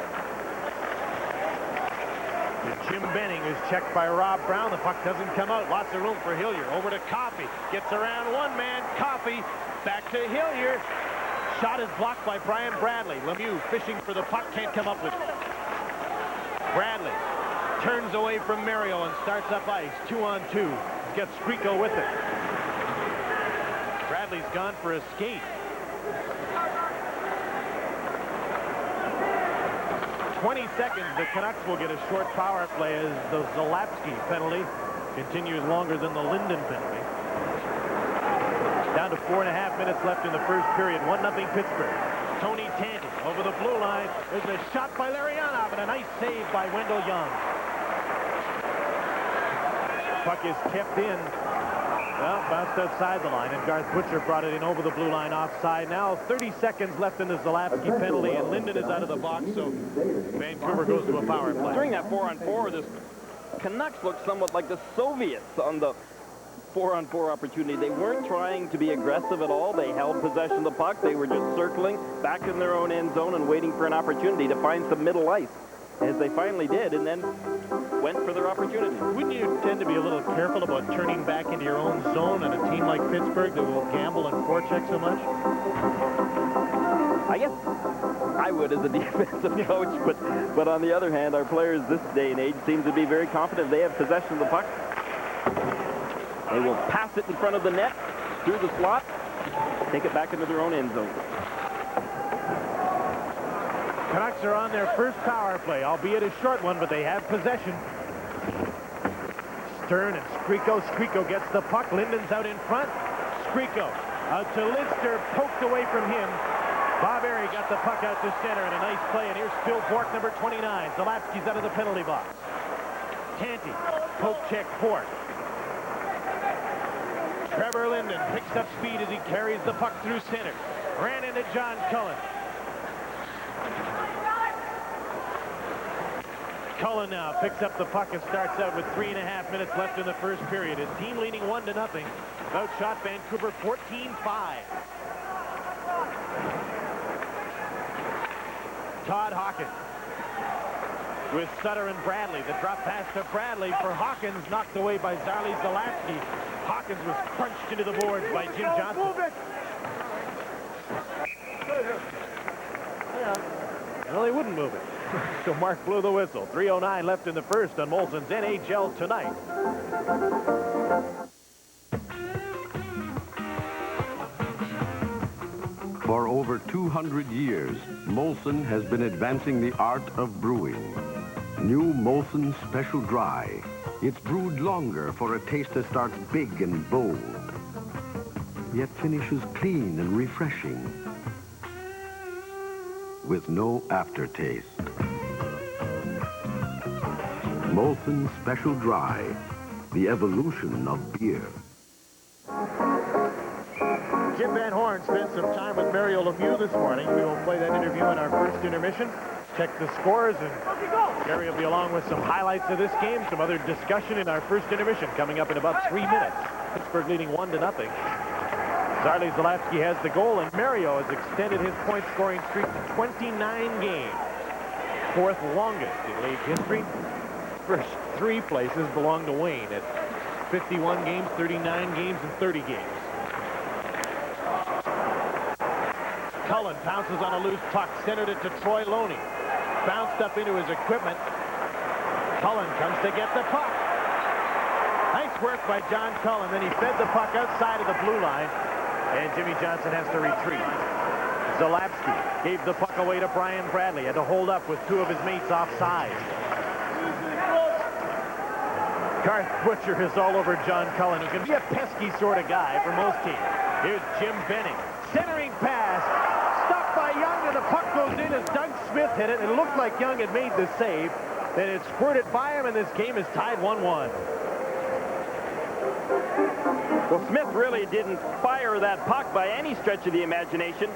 Jim Benning is checked by Rob Brown. The puck doesn't come out. Lots of room for Hillier. Over to Coffey. Gets around one man. Coffey back to Hillier. Shot is blocked by Brian Bradley. Lemieux fishing for the puck. Can't come up with it. Bradley turns away from Mario and starts up ice. 2-on-2. Gets Skriko with it. Bradley's gone for a skate. 20 seconds, the Canucks will get a short power play as the Zalapski penalty continues longer than the Linden penalty. Down to 4.5 minutes left in the first period. 1-0 Pittsburgh. Tony Tanti over the blue line. There's a shot by Larionov and a nice save by Wendell Young. Puck is kept in. Well, bounced outside the line, and Garth Butcher brought it in over the blue line offside. Now 30 seconds left in the Zalapski penalty, and Linden is out of the box, so Vancouver goes to a power play. During that 4-on-4, the Canucks looked somewhat like the Soviets on the 4-on-4 opportunity. They weren't trying to be aggressive at all. They held possession of the puck. They were just circling back in their own end zone and waiting for an opportunity to find some middle ice, as they finally did, and then went for their opportunity. Wouldn't you tend to be a little careful about turning back into your own zone on a team like Pittsburgh that will gamble and forecheck so much? I guess I would as a defensive coach, but on the other hand, our players this day and age seem to be very confident. They have possession of the puck. They will pass it in front of the net, through the slot, take it back into their own end zone. Canucks are on their first power play, albeit a short one, but they have possession. Stern and Skriko. Skriko gets the puck. Linden's out in front. Skriko out to Lidster, poked away from him. Bob Airy got the puck out to center, and a nice play. And here's Phil Bork, number 29. Zalapski's out of the penalty box. Tanti, poke check Bork. Trevor Linden picks up speed as he carries the puck through center. Ran into John Cullen. Cullen now picks up the puck and starts out with 3.5 minutes left in the first period. His team leading 1-0. Outshot Vancouver 14-5. Todd Hawkins with Sutter and Bradley. The drop pass to Bradley for Hawkins, knocked away by Zarley Zalapski. Hawkins was crunched into the boards by Jim Johnson. Well, they wouldn't move it. So Mark blew the whistle. 3:09 left in the first on Molson's NHL Tonight. For over 200 years, Molson has been advancing the art of brewing. New Molson Special Dry. It's brewed longer for a taste that starts big and bold, yet finishes clean and refreshing, with no aftertaste. Molson Special Dry, the evolution of beer. Jim Van Horn spent some time with Mario Lemieux this morning. We will play that interview in our first intermission. Check the scores, and Gary will be along with some highlights of this game, some other discussion in our first intermission coming up in about 3 minutes. Pittsburgh leading 1-0. Zarley Zalapski has the goal, and Mario has extended his point-scoring streak to 29 games. Fourth longest in league history. First 3 places belong to Wayne at 51 games, 39 games, and 30 games. Cullen pounces on a loose puck, centered it to Troy Loney. Bounced up into his equipment. Cullen comes to get the puck. Nice work by John Cullen. Then he fed the puck outside of the blue line, and Jimmy Johnson has to retreat. Zalapski gave the puck away to Brian Bradley. Had to hold up with 2 of his mates offside. Garth Butcher is all over John Cullen, who can be a pesky sort of guy for most teams. Here's Jim Benning. Centering pass. Stopped by Young, and the puck goes in as Doug Smith hit it. It looked like Young had made the save. Then it squirted by him, and this game is tied 1-1. Well, Smith really didn't fire that puck by any stretch of the imagination.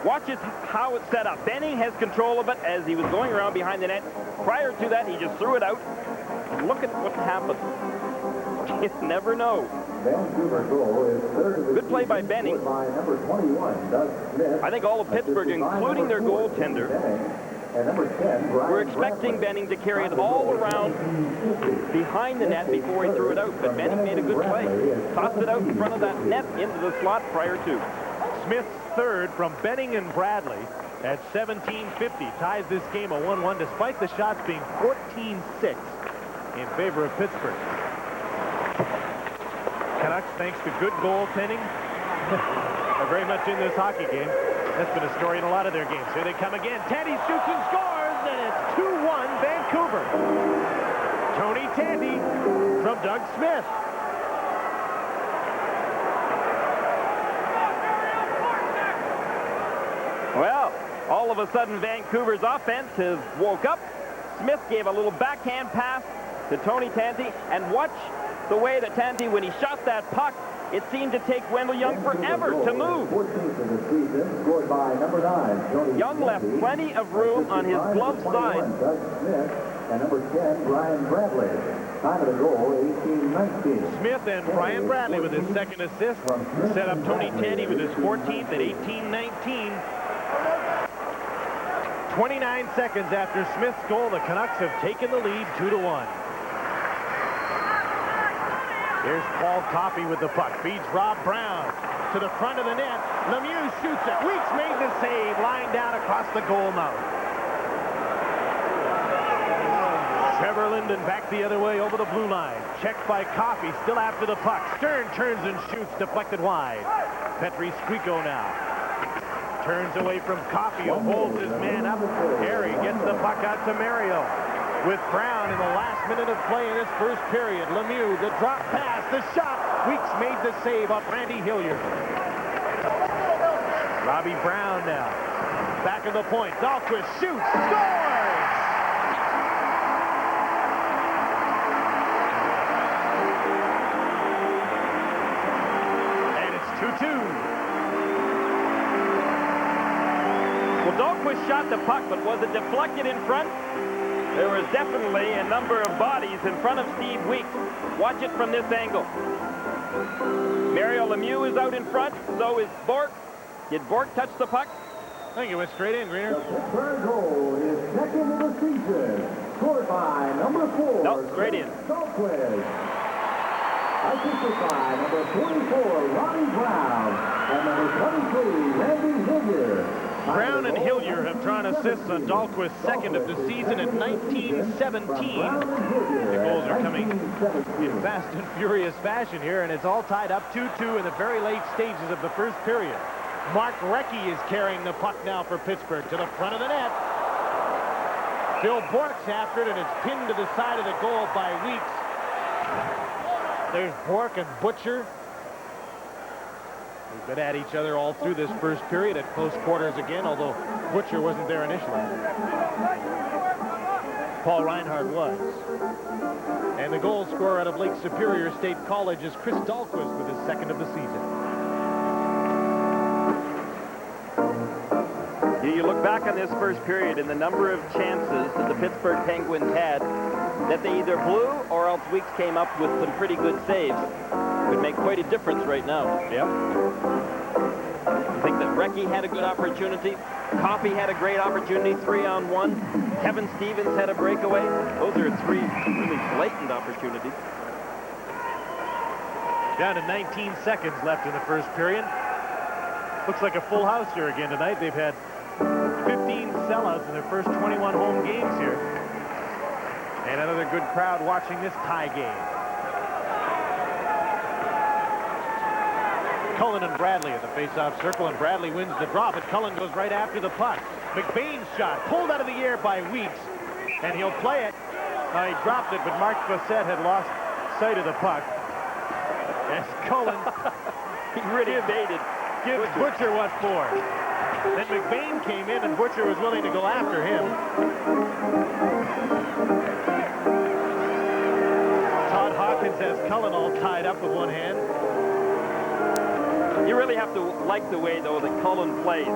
Watch how it's set up. Benning has control of it as he was going around behind the net. Prior to that, he just threw it out. And look at what happened. You never know. Good play by Benning. I think all of Pittsburgh, including their goaltender, were expecting Benning to carry it all around behind the net before he threw it out. But Benning made a good play. Tossed it out in front of that net into the slot prior to. Smith's third from Benning and Bradley at 17:50 ties this game a 1-1, despite the shots being 14-6 in favor of Pittsburgh. Canucks, thanks to good goaltending, are very much in this hockey game. That's been a story in a lot of their games. Here they come again. Tandy shoots and scores, and it's 2-1 Vancouver. Tony Tandy from Doug Smith. Well, all of a sudden, Vancouver's offense has woke up. Smith gave a little backhand pass to Tony Tandy, and watch the way that Tandy, when he shot that puck, it seemed to take Wendell Young forever to move. Young left plenty of room on his glove side. And number 10, Brian Bradley. Time of the goal, 18-19. Smith and Brian Bradley with his second assist set up Tony Tandy with his 14th at 18-19. 29 seconds after Smith's goal, the Canucks have taken the lead 2-1. Here's Paul Coffey with the puck. Feeds Rob Brown to the front of the net. Lemieux shoots it. Weeks made the save. Lying down across the goal mouth. Trevor Linden back the other way over the blue line. Checked by Coffey. Still after the puck. Stern turns and shoots. Deflected wide. Petri Skriko now. Turns away from Coffey, who holds his man up. Harry gets the puck out to Mario. With Brown in the last minute of play in this first period. Lemieux, the drop pass, the shot. Weeks made the save up Randy Hilliard. Robbie Brown now. Back of the point. Dahlquist shoots, scores! And it's 2-2. Well, Dahlquist shot the puck, but was it deflected in front? There was definitely a number of bodies in front of Steve Weeks. Watch it from this angle. Mario Lemieux is out in front. So is Bork. Did Bork touch the puck? think it went straight in, Greener. The Pittsburgh goal is second of the season. Scored by number 4. Nope, straight in. Dahlquist. Assisted by number 24, Ronnie Brown. And number 23, Randy Hillier. Brown and Hillier have drawn assists on Dahlquist's second of the season in 1917. The goals are coming in fast and furious fashion here, and it's all tied up 2-2 in the very late stages of the first period. Mark Recchi is carrying the puck now for Pittsburgh to the front of the net. Phil Bork's after it, and it's pinned to the side of the goal by Weeks. There's Bork and Butcher. They've been at each other all through this first period at close quarters again, although Butcher wasn't there initially. Paul Reinhardt was. And the goal scorer out of Lake Superior State College is Chris Dahlquist with his second of the season. You look back on this first period and the number of chances that the Pittsburgh Penguins had that they either blew or else Weeks came up with some pretty good saves. Would make quite a difference right now. Yep. I think that Recchi had a good opportunity. Coffey had a great opportunity, 3-on-1. Kevin Stevens had a breakaway. Those are 3 really blatant opportunities. Down to 19 seconds left in the first period. Looks like a full house here again tonight. They've had 15 sellouts in their first 21 home games here. And another good crowd watching this tie game. Cullen and Bradley at the face-off circle, and Bradley wins the draw, but Cullen goes right after the puck. McBain's shot pulled out of the air by Weeks, and he'll play it. He dropped it, but Mark Fossett had lost sight of the puck. As Cullen he really baited. Gives Butcher what for. Then McBain came in, and Butcher was willing to go after him. Todd Hawkins has Cullen all tied up with one hand. You really have to like the way, though, that Cullen plays.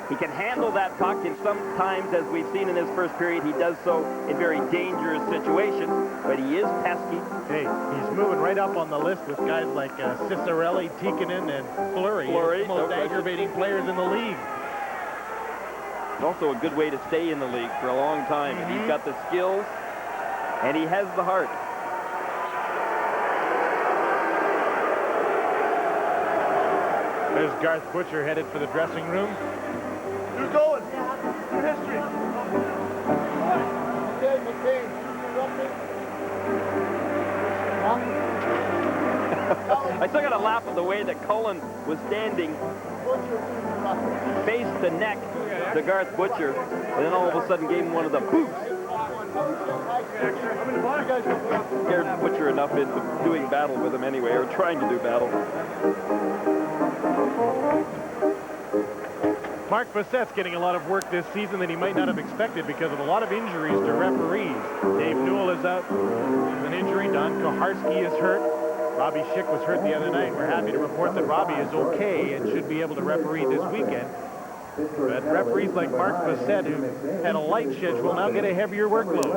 He can handle that puck, and sometimes, as we've seen in this first period, he does so in very dangerous situations, but he is pesky. Hey, he's moving right up on the list with guys like Cicerelli, Tikkanen, and Fleury. The most aggravating players in the league. It's also a good way to stay in the league for a long time. And he's got the skills, and he has the heart. There's Garth Butcher headed for the dressing room. Who's going? Your history. Okay, I still got to laugh at the way that Cullen was standing face to neck to Garth Butcher, and then all of a sudden gave him one of the boots. Scared Butcher enough into doing battle with him anyway, or trying to do battle. Mark Fassett's getting a lot of work this season that he might not have expected because of a lot of injuries to referees. Dave Newell is out with an injury. Don Koharski is hurt. Robbie Schick was hurt the other night. We're happy to report that Robbie is okay and should be able to referee this weekend. But referees like Mark Fassett, who had a light schedule, now get a heavier workload.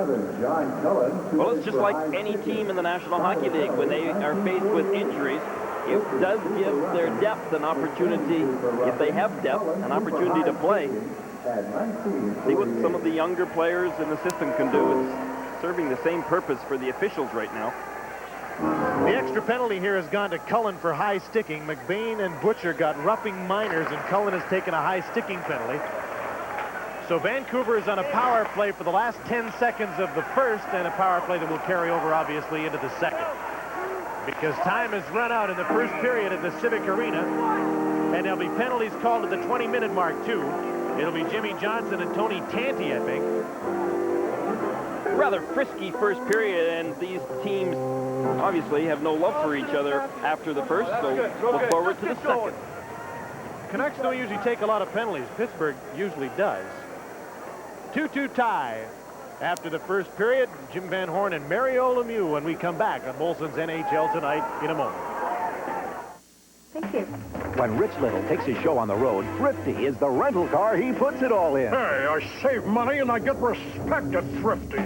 Well, it's just like any team in the National Hockey League. When they are faced with injuries, it does give their depth an opportunity, if they have depth, an opportunity to play. See what some of the younger players in the system can do. It's serving the same purpose for the officials right now. The extra penalty here has gone to Cullen for high sticking. McBain and Butcher got roughing minors, and Cullen has taken a high sticking penalty. So Vancouver is on a power play for the last 10 seconds of the first, and a power play that will carry over, obviously, into the second. Because time has run out in the first period at the Civic Arena, and there'll be penalties called at the 20-minute mark, too. It'll be Jimmy Johnson and Tony Tanti, I think. Rather frisky first period, and these teams obviously have no love for each other after the first, so look forward to the second. Canucks don't usually take a lot of penalties. Pittsburgh usually does. 2-2 tie after the first period. Jim Van Horn and Mario Lemieux when we come back on Molson's NHL Tonight in a moment. Thank you. When Rich Little takes his show on the road, Thrifty is the rental car he puts it all in. Hey, I save money and I get respect at Thrifty.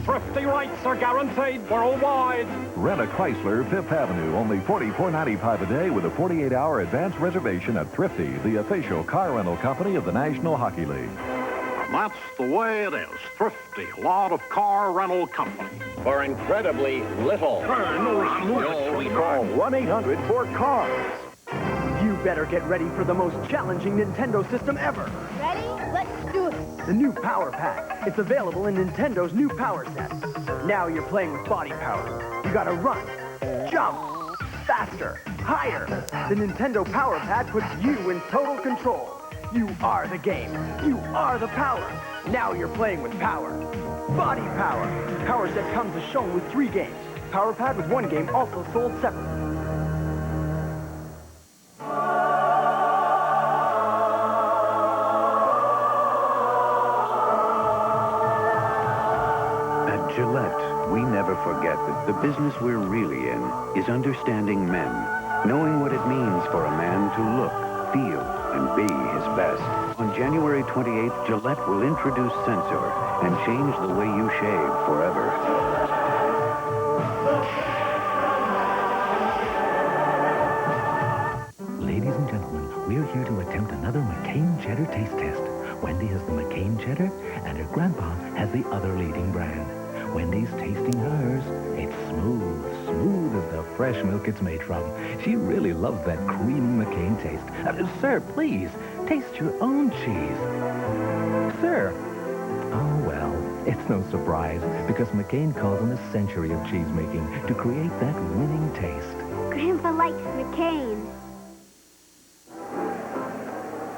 Thrifty rates are guaranteed worldwide. Rent a Chrysler, 5th Avenue, only $44.95 a day with a 48-hour advance reservation at Thrifty, the official car rental company of the National Hockey League. That's the way it is. Thrifty, lot of car rental company. For incredibly little. Call 1-800-4CARS. You better get ready for the most challenging Nintendo system ever. Ready? Let's do it. The new Power Pack. It's available in Nintendo's new Power Set. Now you're playing with body power. You gotta run, jump, faster, higher. The Nintendo Power Pad puts you in total control. You are the game. You are the power. Now you're playing with power. Body power. Power Set comes as shown with 3 games. Power Pad with 1 game also sold separately. At Gillette, we never forget that the business we're really in is understanding men, knowing what it means for a man to look, feel, and be his best. On January 28th, Gillette will introduce Sensor and change the way you shave forever. Ladies and gentlemen, we're here to attempt another McCain Cheddar taste test. Wendy has the McCain Cheddar, and her grandpa has the other leading brand. Wendy's tasting hers. It's smooth, smooth as the fresh milk it's made from. She really loves that creamy McCain taste. Sir, please, taste your own cheese. Sir. Oh, well, it's no surprise, because McCain calls on a century of cheese making to create that winning taste. Grandpa likes McCain.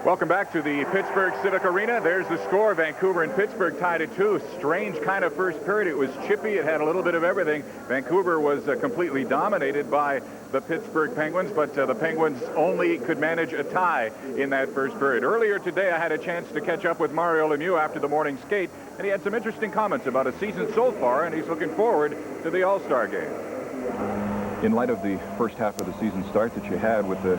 Welcome back to the Pittsburgh Civic Arena. There's the score. Vancouver and Pittsburgh tied at 2. Strange kind of first period. It was chippy. It had a little bit of everything. Vancouver was completely dominated by the Pittsburgh Penguins, but the Penguins only could manage a tie in that first period. Earlier today, I had a chance to catch up with Mario Lemieux after the morning skate, and he had some interesting comments about his season so far, and he's looking forward to the All-Star game. In light of the first half of the season start that you had with the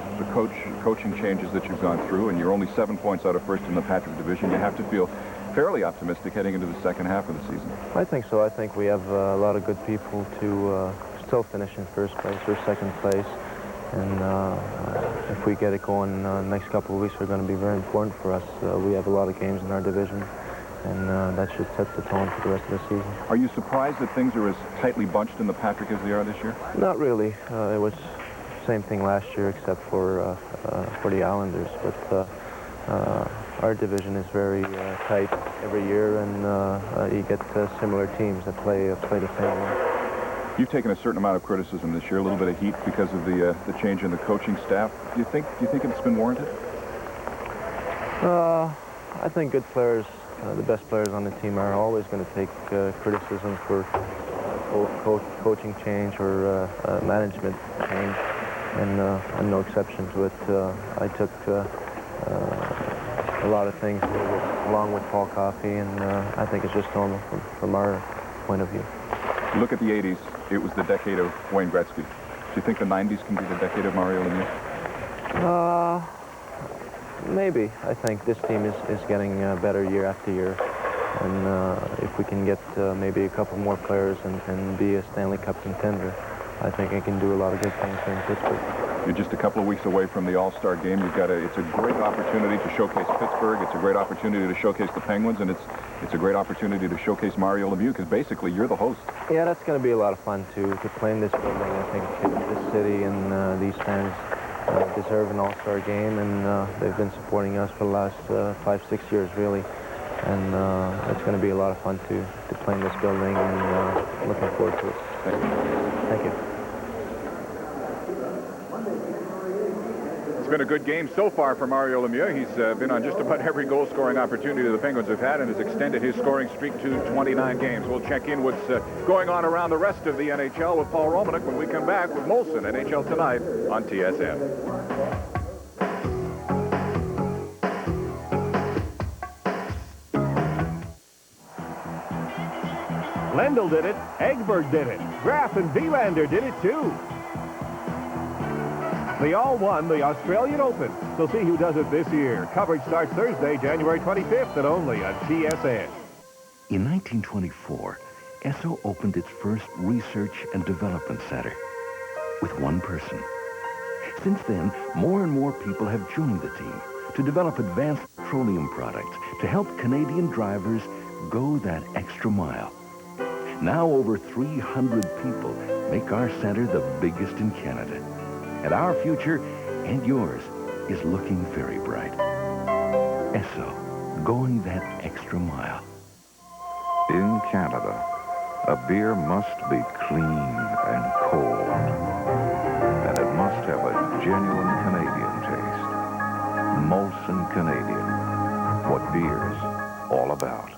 coaching changes that you've gone through, and you're only 7 points out of first in the Patrick division, you have to feel fairly optimistic heading into the second half of the season. I think so. I think we have a lot of good people to still finish in first place or second place. And if we get it going next couple of weeks, are going to be very important for us. We have a lot of games in our division, and that should set the tone for the rest of the season. Are you surprised that things are as tightly bunched in the Patrick as they are this year? Not really. It was the same thing last year except for the Islanders. But our division is very tight every year, and you get similar teams that play the same way. You've taken a certain amount of criticism this year, a little bit of heat because of the change in the coaching staff. Do you think it's been warranted? I think good players, the best players on the team, are always going to take criticism for coaching change or management change, and I'm no exception to it. I took a lot of things along with Paul Coffey, and I think it's just normal from our point of view. Look at the 80s. It was the decade of Wayne Gretzky. Do you think the 90s can be the decade of Mario Lemieux? Maybe. I think this team is getting better year after year. And if we can get maybe a couple more players and be a Stanley Cup contender, I think I can do a lot of good things here in Pittsburgh. You're just a couple of weeks away from the All-Star game. It's a great opportunity to showcase Pittsburgh. It's a great opportunity to showcase the Penguins, and it's a great opportunity to showcase Mario Lemieux, because basically you're the host. Yeah, that's going to be a lot of fun to play in this building. I think this city and these fans deserve an All-Star game, and they've been supporting us for the last 5-6 years, really. And it's going to be a lot of fun to play in this building, and looking forward to it. Thank you. It's been a good game so far for Mario Lemieux. He's been on just about every goal-scoring opportunity the Penguins have had, and has extended his scoring streak to 29 games. We'll check in what's going on around the rest of the NHL with Paul Romanek when we come back with Molson NHL Tonight on TSN. Lendl did it, Egberg did it, Graf and Vilander did it too. They all won the Australian Open, so see who does it this year. Coverage starts Thursday, January 25th, and only on TSN. In 1924, Esso opened its first research and development center with one person. Since then, more and more people have joined the team to develop advanced petroleum products to help Canadian drivers go that extra mile. Now over 300 people make our center the biggest in Canada. And our future, and yours, is looking very bright. Esso, going that extra mile. In Canada, a beer must be clean and cold. And it must have a genuine Canadian taste. Molson Canadian. What beer's all about.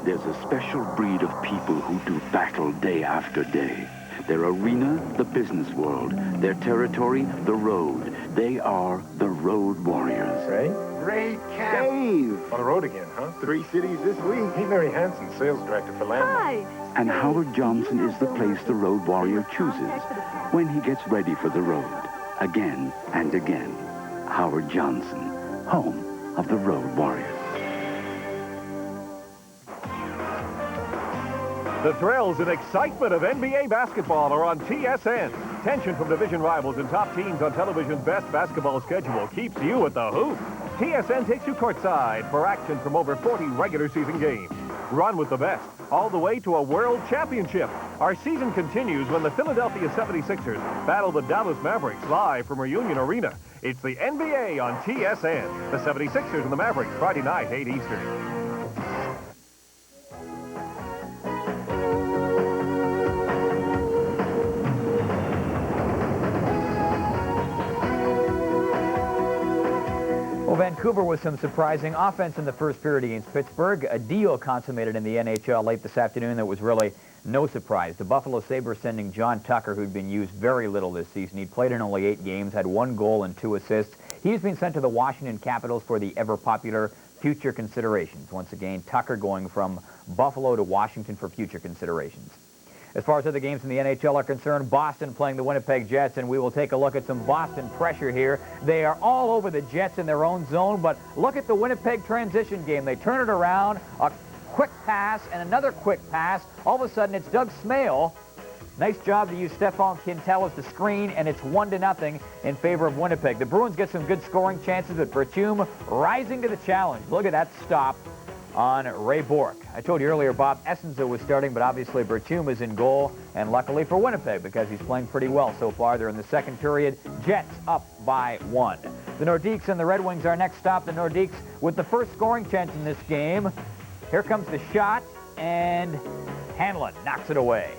There's a special breed of people who do battle day after day. Their arena, the business world. Their territory, the road. They are the Road Warriors. Ray Camp. Dave. On the road again, huh? 3 cities this week. Meet Mary Hansen, sales director for Landmark. Hi. And Howard Johnson is the place the Road Warrior chooses when he gets ready for the road. Again and again. Howard Johnson, home of the Road Warriors. The thrills and excitement of NBA basketball are on TSN. Tension from division rivals and top teams on television's best basketball schedule keeps you at the hoop. TSN takes you courtside for action from over 40 regular season games. Run with the best, all the way to a world championship. Our season continues when the Philadelphia 76ers battle the Dallas Mavericks live from Reunion Arena. It's the NBA on TSN. The 76ers and the Mavericks, Friday night, 8 Eastern. Vancouver with some surprising offense in the first period against Pittsburgh. A deal consummated in the NHL late this afternoon that was really no surprise. The Buffalo Sabres sending John Tucker, who'd been used very little this season. He'd played in only 8 games, had 1 goal and 2 assists. He's been sent to the Washington Capitals for the ever-popular future considerations. Once again, Tucker going from Buffalo to Washington for future considerations. As far as other games in the NHL are concerned, Boston playing the Winnipeg Jets, and we will take a look at some Boston pressure here. They are all over the Jets in their own zone, but look at the Winnipeg transition game. They turn it around, a quick pass, and another quick pass. All of a sudden, it's Doug Smale. Nice job to use Stefan Quintel as the screen, and it's 1-0 in favor of Winnipeg. The Bruins get some good scoring chances, but Bertume rising to the challenge. Look at that stop on Ray Bourque. I told you earlier Bob Essenza was starting, but obviously Bertume is in goal, and luckily for Winnipeg because he's playing pretty well so far. They're in the second period. Jets up by 1. The Nordiques and the Red Wings are next stop. The Nordiques with the first scoring chance in this game. Here comes the shot, and Hanlon knocks it away.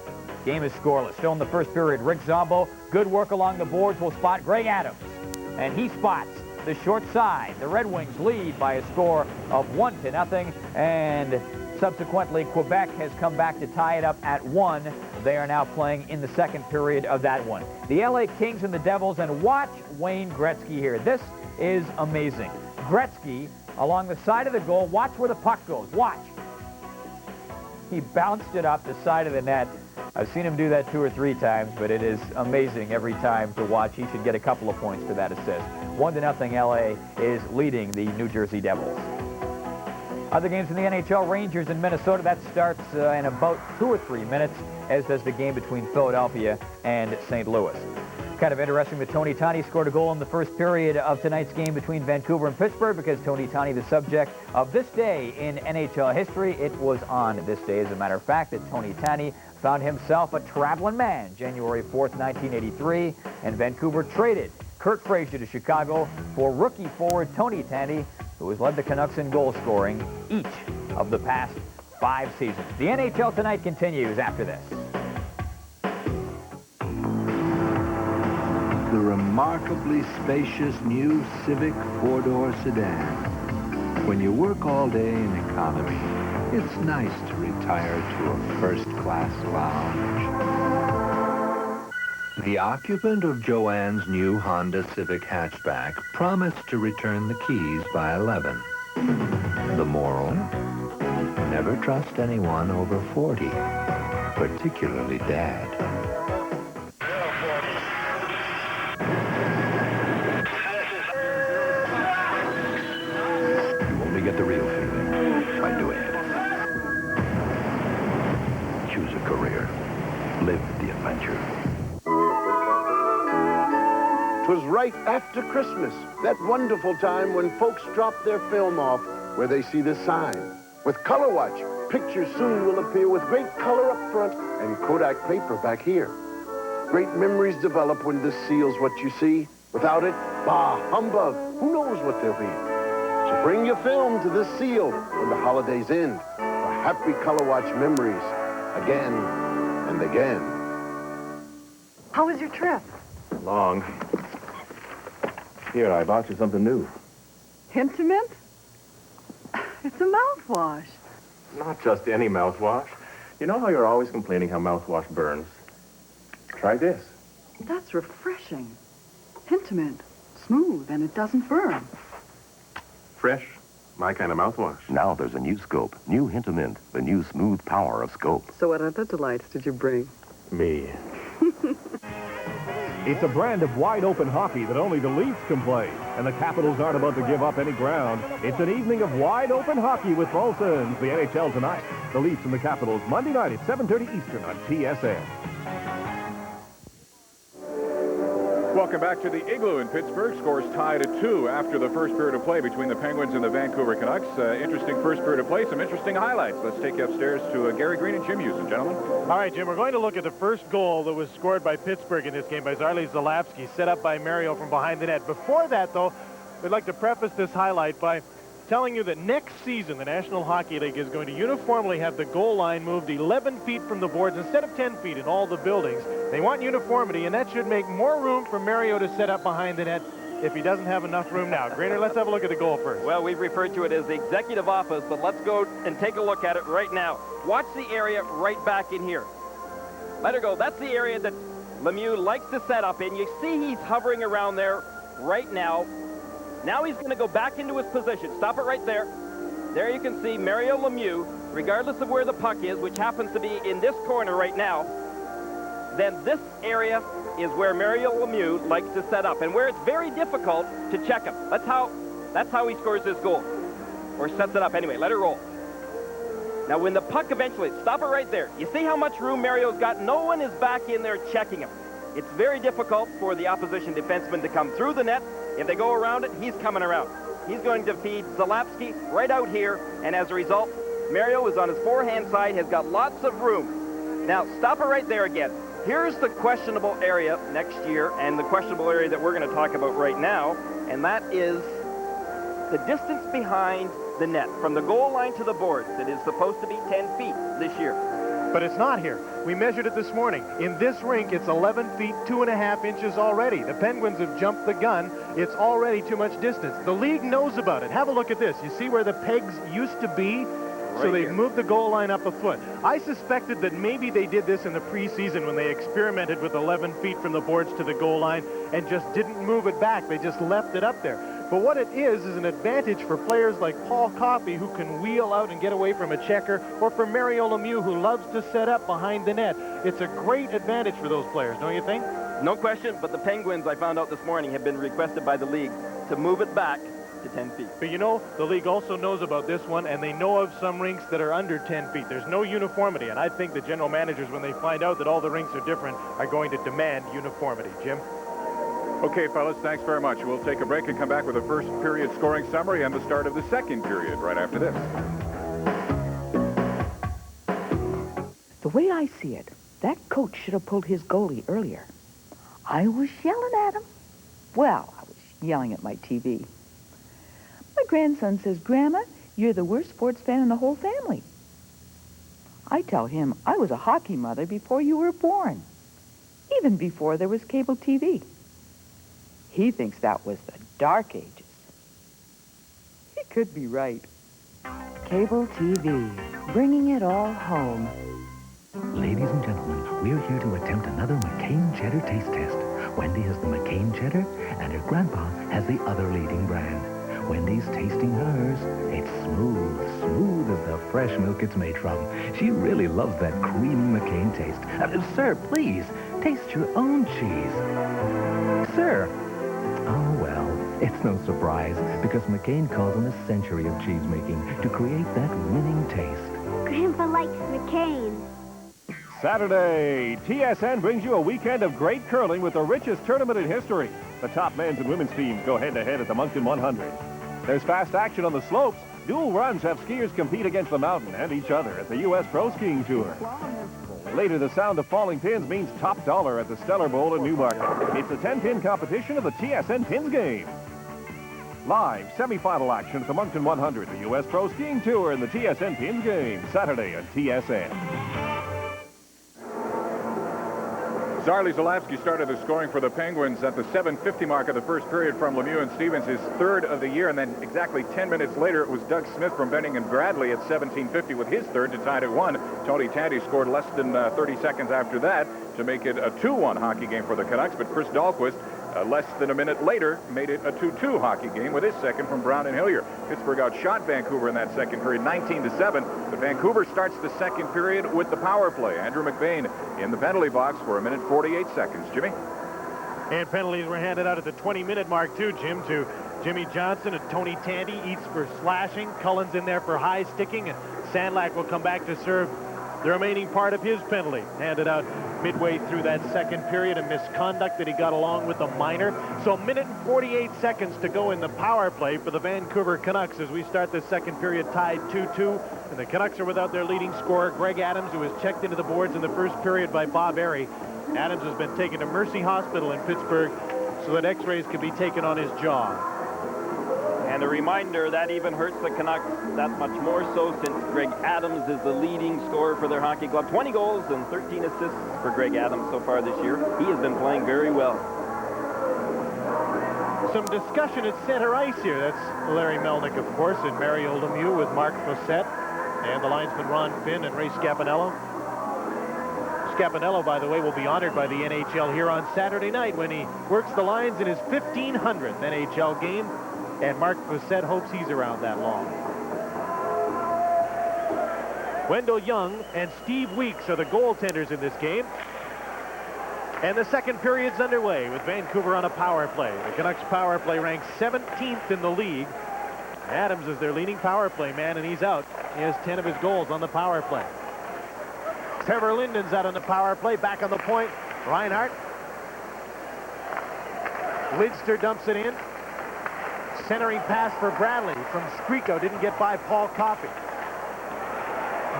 Game is scoreless. Still in the first period. Rick Zombo, good work along the boards, will spot Greg Adams, and he spots the short side. The Red Wings lead by a score of 1-0, and subsequently Quebec has come back to tie it up at 1. They are now playing in the second period of that one. The LA Kings and the Devils, and watch Wayne Gretzky here. This is amazing. Gretzky along the side of the goal. Watch where the puck goes. Watch. He bounced it off the side of the net. I've seen him do that 2 or 3 times, but it is amazing every time to watch. He should get a couple of points for that assist. 1-0 LA is leading the New Jersey Devils. Other games in the NHL, Rangers in Minnesota. That starts in about 2 or 3 minutes, as does the game between Philadelphia and St. Louis. Kind of interesting that Tony Tani scored a goal in the first period of tonight's game between Vancouver and Pittsburgh, because Tony Tani, the subject of this day in NHL history. It was on this day, as a matter of fact, that Tony Tani found himself a traveling man. January 4th, 1983, and Vancouver traded Kurt Frazier to Chicago for rookie forward Tony Tani, who has led the Canucks in goal scoring each of the past 5 seasons. The NHL tonight continues after this. The remarkably spacious new Civic 4-door sedan. When you work all day in economy, it's nice to retire to a first-class lounge. The occupant of Joanne's new Honda Civic hatchback promised to return the keys by 11. The moral? Never trust anyone over 40, particularly Dad. You only get the real feeling by doing it. Live the adventure. 'Twas right after Christmas, that wonderful time when folks drop their film off where they see the sign. With Color Watch, pictures soon will appear with great color up front and Kodak paper back here. Great memories develop when this seals what you see. Without it, bah, humbug, who knows what there'll be. So bring your film to this seal when the holidays end for happy Color Watch memories again and again. How was your trip? Long. Here, I bought you something new. Intimate? It's a mouthwash. Not just any mouthwash. You know how you're always complaining how mouthwash burns? Try this. That's refreshing. Intimate, smooth, and it doesn't burn. Fresh, my kind of mouthwash. Now there's a new scope. New Hintermint, the new smooth power of scope. So what other delights did you bring? Me. It's a brand of wide-open hockey that only the Leafs can play, and the Capitals aren't about to give up any ground. It's an evening of wide-open hockey with Molson's. The NHL tonight. The Leafs and the Capitals, Monday night at 7:30 Eastern on TSN. Welcome back to the Igloo in Pittsburgh. Scores tied at 2 after the first period of play between the Penguins and the Vancouver Canucks. Interesting first period of play, some interesting highlights. Let's take you upstairs to Gary Green and Jim Houston, gentlemen. All right, Jim, we're going to look at the first goal that was scored by Pittsburgh in this game by Zarley Zalapski, set up by Mario from behind the net. Before that, though, we'd like to preface this highlight by telling you that next season the National Hockey League is going to uniformly have the goal line moved 11 feet from the boards instead of 10 feet in all the buildings. They want uniformity, and that should make more room for Mario to set up behind the net if he doesn't have enough room now. Grainer, let's have a look at the goal first. Well, we've referred to it as the executive office, but let's go and take a look at it right now. Watch the area right back in here. Let her go. That's the area that Lemieux likes to set up in. You see he's hovering around there right now. Now he's going to go back into his position. Stop it right there. There you can see Mario Lemieux, regardless of where the puck is, which happens to be in this corner right now, then this area is where Mario Lemieux likes to set up and where it's very difficult to check him. That's how he scores this goal, or sets it up anyway. Let it roll. Now when the puck eventually, stop it right there. You see how much room Mario's got? No one is back in there checking him. It's very difficult for the opposition defenseman to come through the net. If they go around it, he's coming around. He's going to feed Zalapski right out here, and as a result, Mario is on his forehand side, has got lots of room. Now, stop it right there again. Here's the questionable area next year, and the questionable area that we're going to talk about right now, and that is the distance behind the net. From the goal line to the boards, it is supposed to be 10 feet this year. But it's not here. We measured it this morning. In this rink, it's 11 feet, 2.5 inches already. The Penguins have jumped the gun. It's already too much distance. The league knows about it. Have a look at this. You see where the pegs used to be? So they've moved the goal line up a foot. I suspected that maybe they did this in the preseason when they experimented with 11 feet from the boards to the goal line and just didn't move it back. They just left it up there. But what it is an advantage for players like Paul Coffey, who can wheel out and get away from a checker, or for Mario Lemieux, who loves to set up behind the net. It's a great advantage for those players, don't you think? No question, but the Penguins, I found out this morning, have been requested by the league to move it back to 10 feet. But you know, the league also knows about this one, and they know of some rinks that are under 10 feet. There's no uniformity, and I think the general managers, when they find out that all the rinks are different, are going to demand uniformity. Jim? Okay, fellas, thanks very much. We'll take a break and come back with the first period scoring summary and the start of the second period right after this. The way I see it, that coach should have pulled his goalie earlier. I was yelling at him. Well, I was yelling at my TV. My grandson says, Grandma, you're the worst sports fan in the whole family. I tell him I was a hockey mother before you were born, even before there was cable TV. He thinks that was the dark ages. He could be right. Cable TV, bringing it all home. Ladies and gentlemen, we're here to attempt another McCain Cheddar taste test. Wendy has the McCain Cheddar, and her grandpa has the other leading brand. Wendy's tasting hers. It's smooth, smooth as the fresh milk it's made from. She really loves that creamy McCain taste. Sir, please, taste your own cheese. Sir. Oh, well, it's no surprise, because McCain calls on a century of cheese making to create that winning taste. Grandpa likes McCain. Saturday, TSN brings you a weekend of great curling with the richest tournament in history. The top men's and women's teams go head-to-head at the Moncton 100. There's fast action on the slopes. Dual runs have skiers compete against the mountain and each other at the U.S. Pro Skiing Tour. Later, the sound of falling pins means top dollar at the Stellar Bowl in Newmarket. It's a 10-pin competition of the TSN Pins game. Live semifinal action at the Moncton 100, the U.S. Pro Skiing Tour and the TSN Pins game, Saturday on TSN. Zarley Zalapski started the scoring for the Penguins at the 7:50 mark of the first period from Lemieux and Stevens, his third of the year. And then exactly 10 minutes later, it was Doug Smith from Benning and Bradley at 17:50 with his third to tie it at 1. Tony Tanti scored less than 30 seconds after that to make it a 2-1 hockey game for the Canucks. But Chris Dahlquist, less than a minute later, made it a 2-2 hockey game with his second from Brown and Hillier. Pittsburgh outshot Vancouver in that second period, 19-7. But Vancouver starts the second period with the power play. Andrew McBain in the penalty box for 1 minute 48 seconds. Jimmy? And penalties were handed out at the 20-minute mark, too, Jim, to Jimmy Johnson and Tony Tanti, each for slashing. Cullen's in there for high sticking, and Sandlak will come back to serve the remaining part of his penalty. Handed out midway through that second period, a misconduct that he got along with the minor. So 1 minute and 48 seconds to go in the power play for the Vancouver Canucks as we start the second period tied 2-2. And the Canucks are without their leading scorer, Greg Adams, who was checked into the boards in the first period by Bob Airy. Adams has been taken to Mercy Hospital in Pittsburgh so that x-rays can be taken on his jaw. And a reminder, that even hurts the Canucks that much more so since Greg Adams is the leading scorer for their hockey club. 20 goals and 13 assists for Greg Adams so far this year. He has been playing very well. Some discussion at center ice here. That's Larry Melnick, of course, and Mario Lemieux with Mark Fossett and the linesman Ron Finn and Ray Scapanello. Scapanello, by the way, will be honored by the NHL here on Saturday night when he works the lines in his 1500th NHL game. And Mark Fossett hopes he's around that long. Wendell Young and Steve Weeks are the goaltenders in this game. And the second period's underway with Vancouver on a power play. The Canucks power play ranks 17th in the league. Adams is their leading power play man, and he's out. He has 10 of his goals on the power play. Trevor Linden's out on the power play. Back on the point, Reinhart. Lidster dumps it in. Centering pass for Bradley from Skriko. Didn't get by Paul Coffey.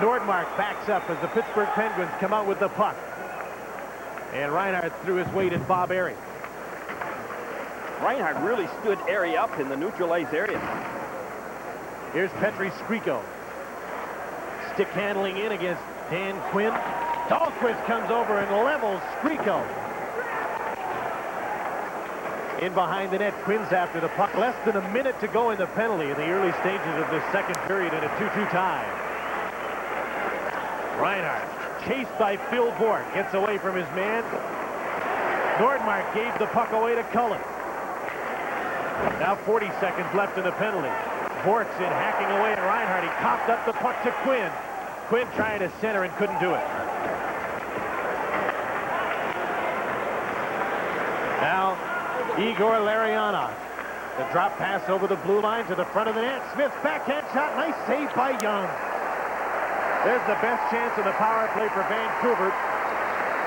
Nordmark backs up as the Pittsburgh Penguins come out with the puck. And Reinhart threw his weight in Bob Airy. Reinhart really stood Airy up in the neutral ice area. Here's Petri Skriko. Stick handling in against Dan Quinn. Dahlquist comes over and levels Skriko. In behind the net, Quinn's after the puck. Less than a minute to go in the penalty in the early stages of this second period in a 2-2 tie. Reinhart, chased by Phil Bourque, gets away from his man. Nordmark gave the puck away to Cullen. Now 40 seconds left in the penalty. Bourque's in hacking away at Reinhart. He coughed up the puck to Quinn. Quinn trying to center and couldn't do it. Now Igor Larionov. The drop pass over the blue line to the front of the net. Smith's backhand shot. Nice save by Young. There's the best chance of the power play for Vancouver.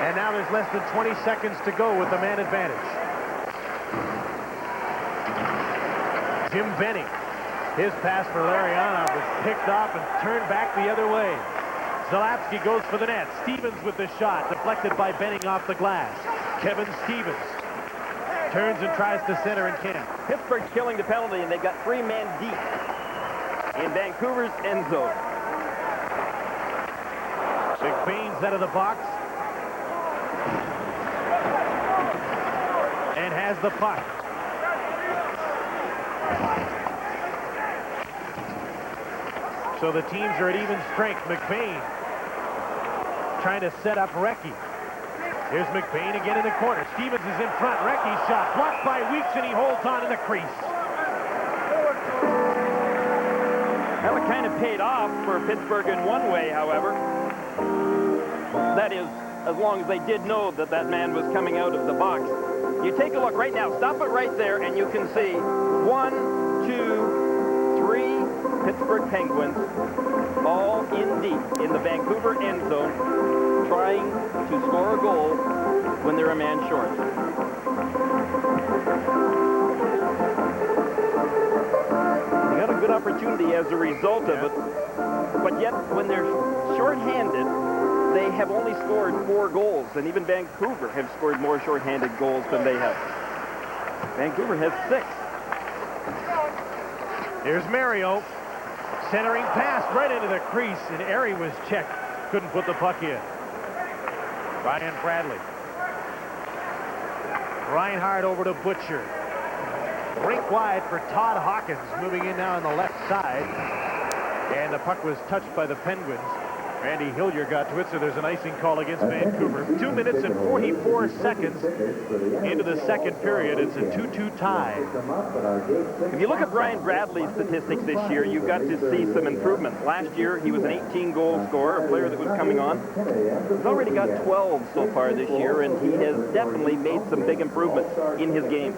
And now there's less than 20 seconds to go with the man advantage. Jim Benning. His pass for Larionov was picked off and turned back the other way. Zalapski goes for the net. Stevens with the shot. Deflected by Benning off the glass. Kevin Stevens turns and tries to center and can't. Pittsburgh's killing the penalty, and they've got 3 men deep in Vancouver's end zone. McBain's out of the box. And has the puck. So the teams are at even strength. McBain trying to set up Recchi. Here's McBain again in the corner. Stevens is in front. Recchi's shot blocked by Weeks, and he holds on in the crease. That one kind of paid off for Pittsburgh in one way, however. That is, as long as they did know that that man was coming out of the box. You take a look right now. Stop it right there, and you can see 1, 2, 3 Pittsburgh Penguins all in deep in the Vancouver end zone. trying to score a goal when they're a man short. They got a good opportunity as a result of it, but yet when they're short-handed, they have only scored 4 goals, and even Vancouver have scored more short-handed goals than they have. Vancouver has 6. Here's Mario. Centering pass right into the crease, and Airy was checked. Couldn't put the puck in. Ryan Bradley. Reinhardt over to Butcher. Rink wide for Todd Hawkins, moving in now on the left side. And the puck was touched by the Penguins. Randy Hillier got to it, so there's an icing call against Vancouver. 2 minutes and 44 seconds into the second period. It's a 2-2 tie. If you look at Brian Bradley's statistics this year, you've got to see some improvement. Last year, he was an 18-goal scorer, a player that was coming on. He's already got 12 so far this year, and he has definitely made some big improvements in his game.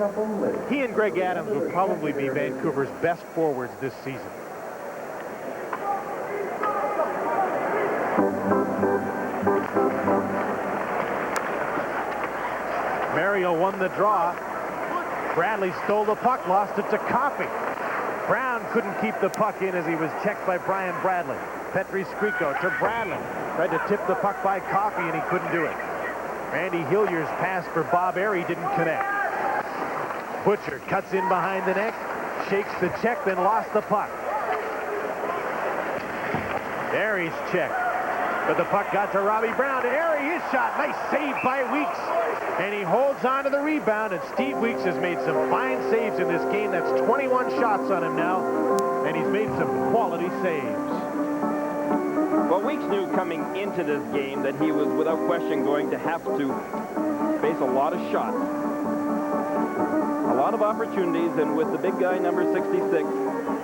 He and Greg Adams will probably be Vancouver's best forwards this season. Mario won the draw. Bradley stole the puck, lost it to Coffey. Brown couldn't keep the puck in as he was checked by Brian Bradley. Petri Skriko to Bradley. Tried to tip the puck by Coffey, and he couldn't do it. Randy Hillier's pass for Bob Airy didn't connect. Butcher cuts in behind the net, shakes the check, then lost the puck. Airy's check. But the puck got to Robbie Brown, and Airy, his shot. Nice save by Weeks. And he holds on to the rebound, and Steve Weeks has made some fine saves in this game. That's 21 shots on him now, and he's made some quality saves. Well, Weeks knew coming into this game that he was, without question, going to have to face a lot of shots. A lot of opportunities, and with the big guy, number 66,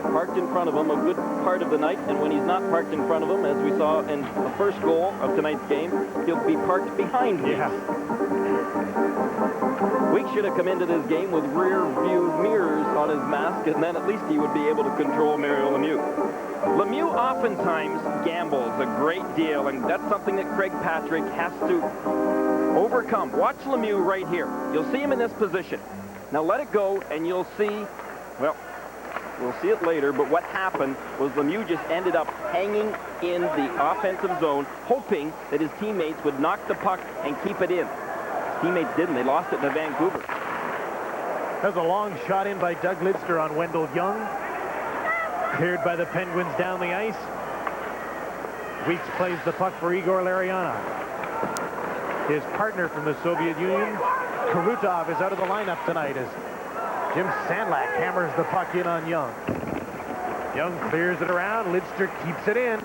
parked in front of him a good part of the night, and when he's not parked in front of him, as we saw in the first goal of tonight's game, he'll be parked behind him. Yeah. Weeks should have come into this game with rear view mirrors on his mask, and then at least he would be able to control Mario Lemieux. Lemieux oftentimes gambles a great deal, and that's something that Craig Patrick has to overcome. Watch Lemieux right here. You'll see him in this position. Now let it go, and you'll see, well, we'll see it later, but what happened was Lemieux just ended up hanging in the offensive zone, hoping that his teammates would knock the puck and keep it in. His teammates didn't. They lost it to Vancouver. There's a long shot in by Doug Lidster on Wendell Young. Cleared by the Penguins down the ice. Weeks plays the puck for Igor Larionov. His partner from the Soviet Union, Karutov, is out of the lineup tonight as Jim Sandlak hammers the puck in on Young. Young clears it around. Lidster keeps it in.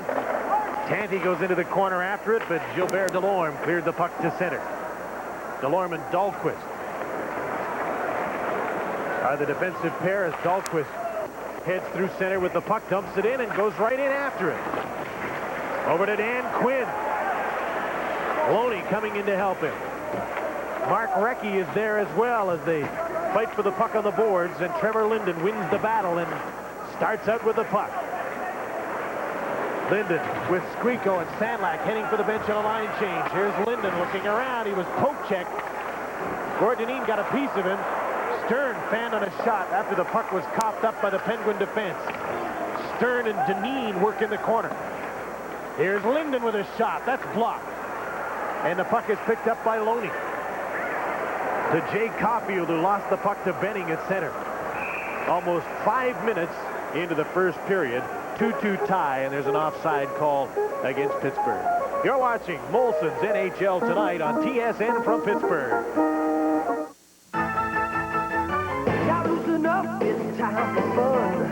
Tanti goes into the corner after it, but Gilbert Delorme cleared the puck to center. Delorme and Dahlquist are the defensive pair as Dahlquist heads through center with the puck, dumps it in, and goes right in after it. Over to Dan Quinn. Loney coming in to help him. Mark Recchi is there as well as they fight for the puck on the boards, and Trevor Linden wins the battle and starts out with the puck. Linden with Skriko and Sandlak heading for the bench on a line change. Here's Linden looking around. He was poke checked. Gordonine got a piece of him. Stern fanned on a shot after the puck was coughed up by the Penguin defense. Stern and Dineen work in the corner. Here's Linden with a shot. That's blocked. And the puck is picked up by Loney. To Jay Caulfield, who lost the puck to Benning at center. Almost 5 minutes into the first period. 2-2 tie, and there's an offside call against Pittsburgh. You're watching Molson's NHL Tonight on TSN from Pittsburgh. Now loosen up, it's time for fun.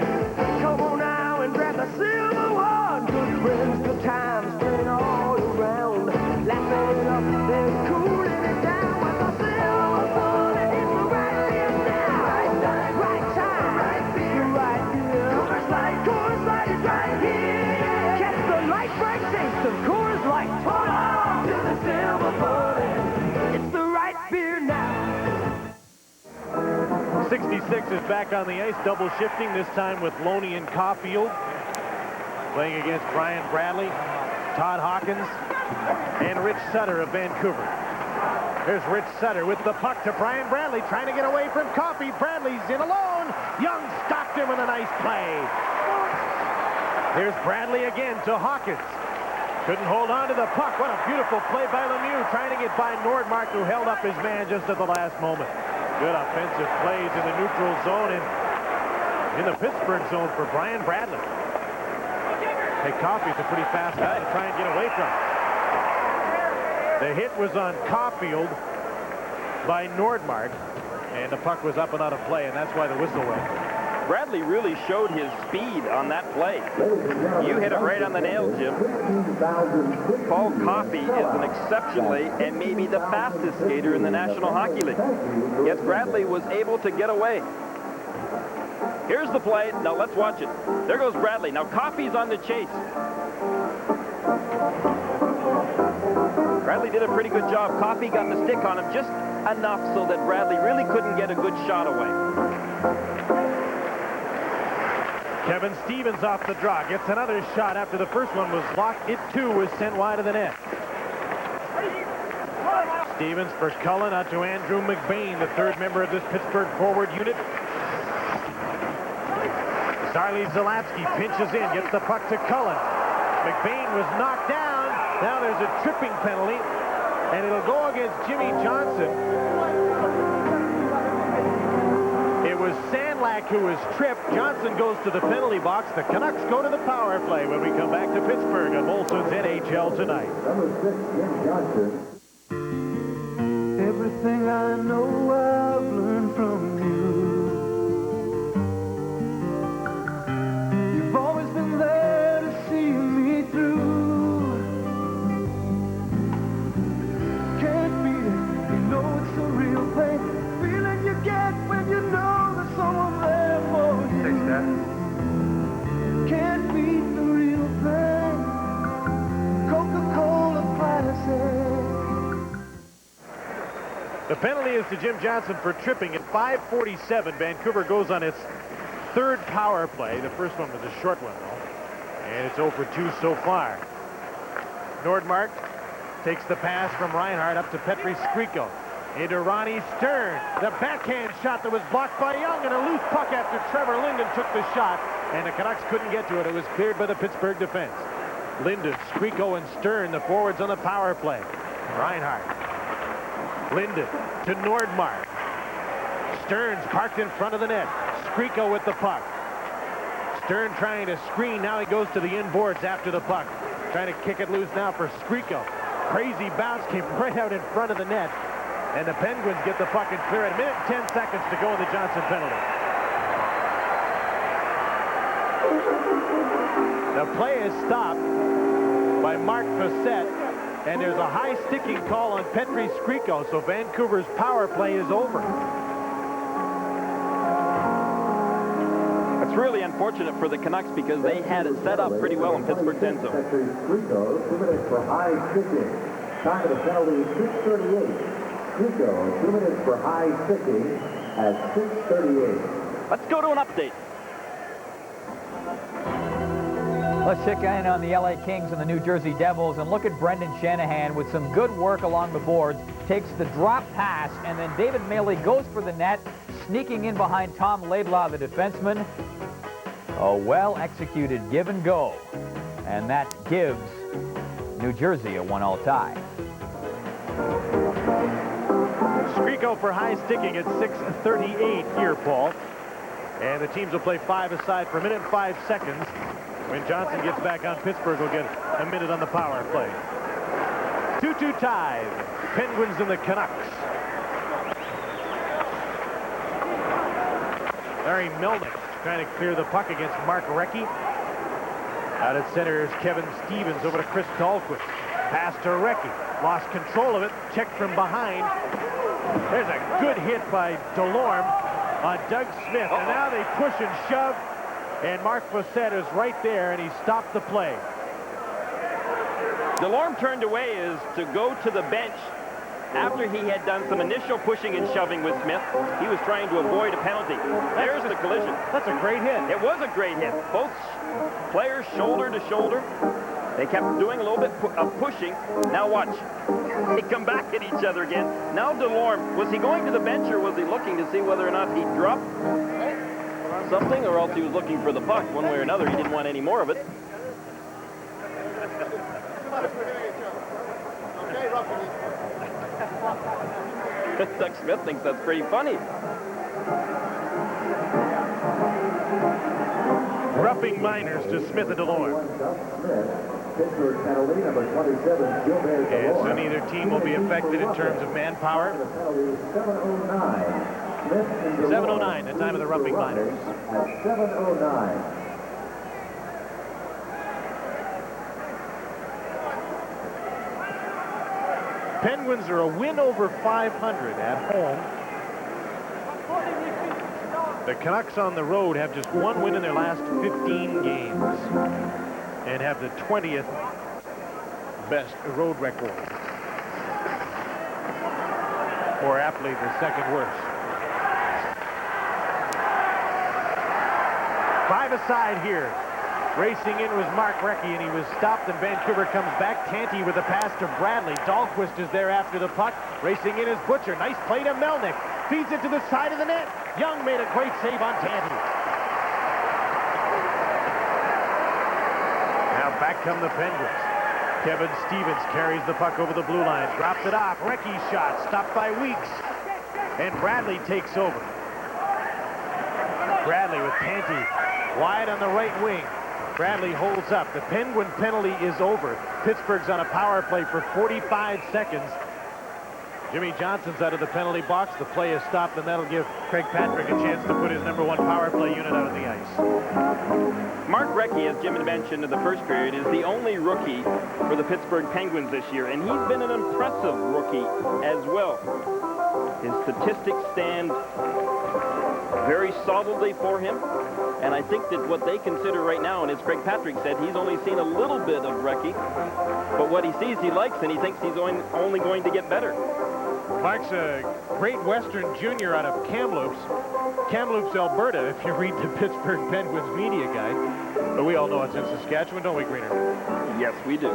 Come on now and grab the silver one. Good friends, good times, playing all around. Laughing it up, then cooling it down with the silver bullet. It's the right here now. Right time, right time, right beer, right beer. Coors Light is right here. Catch the light bright taste of Coors Light. Hold on to the silver bullet. It's the right beer now. 66 is back on the ice, double shifting, this time with Loney and Caulfield. Playing against Brian Bradley, Todd Hawkins, and Rich Sutter of Vancouver. There's Rich Sutter with the puck to Brian Bradley, trying to get away from Coffey. Bradley's in alone. Young stopped him with a nice play. There's Bradley again to Hawkins. Couldn't hold on to the puck. What a beautiful play by Lemieux, trying to get by Nordmark, who held up his man just at the last moment. Good offensive plays in the neutral zone and in the Pittsburgh zone for Brian Bradley. Hey, Coffey's a pretty fast guy to try and get away from. The hit was on Caulfield by Nordmark, and the puck was up and out of play, and that's why the whistle went. Bradley really showed his speed on that play. You hit it right on the nail, Jim. Paul Coffey is an exceptionally and maybe the fastest skater in the National Hockey League. Yet Bradley was able to get away. Here's the play. Now let's watch it. There goes Bradley. Now Coffey's on the chase. Bradley did a pretty good job. Coffey got the stick on him just enough so that Bradley really couldn't get a good shot away. Kevin Stevens off the draw. Gets another shot after the first one was blocked. It, too, was sent wide of the net. Stevens for Cullen out to Andrew McBain, the third member of this Pittsburgh forward unit. Sarli Zalapski pinches in, gets the puck to Cullen. McBain was knocked down. Now there's a tripping penalty, and it'll go against Jimmy Johnson. It was Sandlack who was tripped. Johnson goes to the penalty box. The Canucks go to the power play when we come back to Pittsburgh on Molson's NHL Tonight. Number 6, Jim Johnson. Everything I know I've learned from you. You've always been there to see me through. Can't beat it, you know it's a real thing. Feeling you get when you know there's someone there for you. Thanks, Dad. Can't beat the real thing. Coca-Cola Classic. The penalty is to Jim Johnson for tripping at 5:47. Vancouver goes on its third power play. The first one was a short one, though. And it's 0 for 2 so far. Nordmark takes the pass from Reinhardt up to Petri Skriko. Into Ronnie Stern. The backhand shot that was blocked by Young, and a loose puck after Trevor Linden took the shot, and the Canucks couldn't get to it. It was cleared by the Pittsburgh defense. Linden, Skriko, and Stern, the forwards on the power play. Reinhardt. Linden to Nordmark. Stern's parked in front of the net. Skriko with the puck. Stern trying to screen. Now he goes to the inboards after the puck. Trying to kick it loose now for Skriko. Crazy bounce came right out in front of the net. And the Penguins get the puck and clear it. 1 minute and 10 seconds to go in the Johnson penalty. The play is stopped by Mark Facette. And there's a high sticking call on Petri Skriko, so Vancouver's power play is over. It's really unfortunate for the Canucks because they had it set up pretty well in Pittsburgh's end zone. Petri Skriko, 2 minutes for high sticking. Time of the penalty is 6:38. Skriko, 2 minutes for high sticking at 6:38. Let's go to an update. Let's check in on the LA Kings and the New Jersey Devils and look at Brendan Shanahan with some good work along the boards. Takes the drop pass, and then David Maley goes for the net, sneaking in behind Tom Laidlaw, the defenseman. A well-executed give and go. And that gives New Jersey a 1-1 tie. Skriko for high sticking at 6:38 here, Paul. And the teams will play 5 aside for 1 minute and 5 seconds. When Johnson gets back on, Pittsburgh will get a minute on the power play. 2-2 tie. Penguins and the Canucks. Larry Melnick trying to clear the puck against Mark Recchi. Out at center is Kevin Stevens over to Chris Dahlquist. Pass to Recchi. Lost control of it. Checked from behind. There's a good hit by Delorme on Doug Smith. And now they push and shove. And Mark Facette is right there, and he stopped the play. Delorme turned away is to go to the bench after he had done some initial pushing and shoving with Smith. He was trying to avoid a penalty. There's the collision. That's a great hit. It was a great hit. Both players shoulder to shoulder. They kept doing a little bit of pushing. Now watch. They come back at each other again. Now Delorme, was he going to the bench or was he looking to see whether or not he dropped something, or else he was looking for the puck? One way or another, he didn't want any more of it. Doug Smith thinks that's pretty funny. Roughing minors to Smith and Delorme. Pittsburgh penalty, number 27, Gilbert. And so neither team will be affected in terms of manpower. 7:09, the time of the roughing minors. At 7:09. Penguins are a win over 500 at home. The Canucks on the road have just one win in their last 15 games and have the 20th best road record. Or aptly the second worst. 5 aside here. Racing in was Mark Recchi, and he was stopped, and Vancouver comes back. Tanti with a pass to Bradley. Dahlquist is there after the puck. Racing in is Butcher. Nice play to Melnick. Feeds it to the side of the net. Young made a great save on Tanti. Now back come the Penguins. Kevin Stevens carries the puck over the blue line. Drops it off. Recchi's shot stopped by Weeks. And Bradley takes over. Bradley with Tanti wide on the right wing. Bradley holds up. The Penguin penalty is over. Pittsburgh's on a power play for 45 seconds. Jimmy Johnson's out of the penalty box. The play is stopped, and that'll give Craig Patrick a chance to put his #1 power play unit out on the ice. Mark Recchi, as Jim had mentioned in the first period, is the only rookie for the Pittsburgh Penguins this year, and he's been an impressive rookie as well. His statistics stand very solidly for him, and I think that what they consider right now, and as Craig Patrick said, he's only seen a little bit of Recchi, but what he sees he likes, and he thinks he's only going to get better. Mark's a Great Western junior out of Kamloops, Alberta, if you read the Pittsburgh Penguins media guide. But we all know it's in Saskatchewan, don't we, Greener? Yes, we do.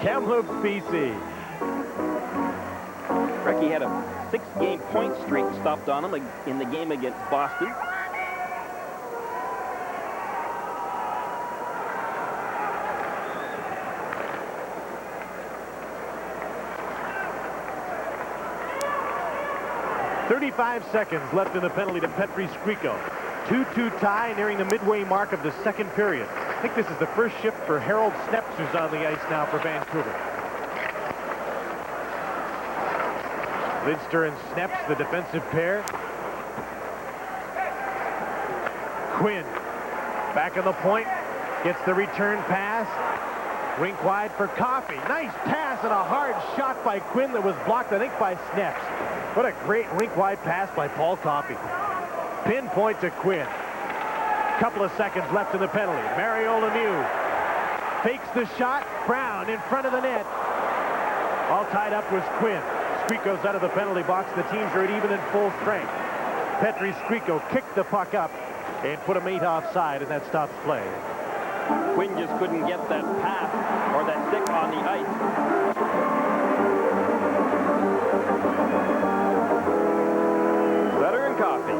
Kamloops, BC. Recchi had a 6-game point streak stopped on him in the game against Boston. .35 seconds left in the penalty to Petri Skriko. 2-2 tie nearing the midway mark of the second period. I think this is the first shift for Harold Sneps, who's on the ice now for Vancouver. Lidster and Sneps, the defensive pair. Quinn back on the point, gets the return pass. Rink wide for Coffey. Nice pass and a hard shot by Quinn that was blocked, I think, by Sneps. What a great rink-wide pass by Paul Coffey. Pinpoint to Quinn. Couple of seconds left in the penalty. Mario Lemieux fakes the shot. Brown in front of the net. All tied up was Quinn. Skriko's out of the penalty box. The teams are at even in full strength. Petri Skriko kicked the puck up and put a mate offside, and that stops play. Quinn just couldn't get that pass or that stick on the ice. Sutter and Coffey.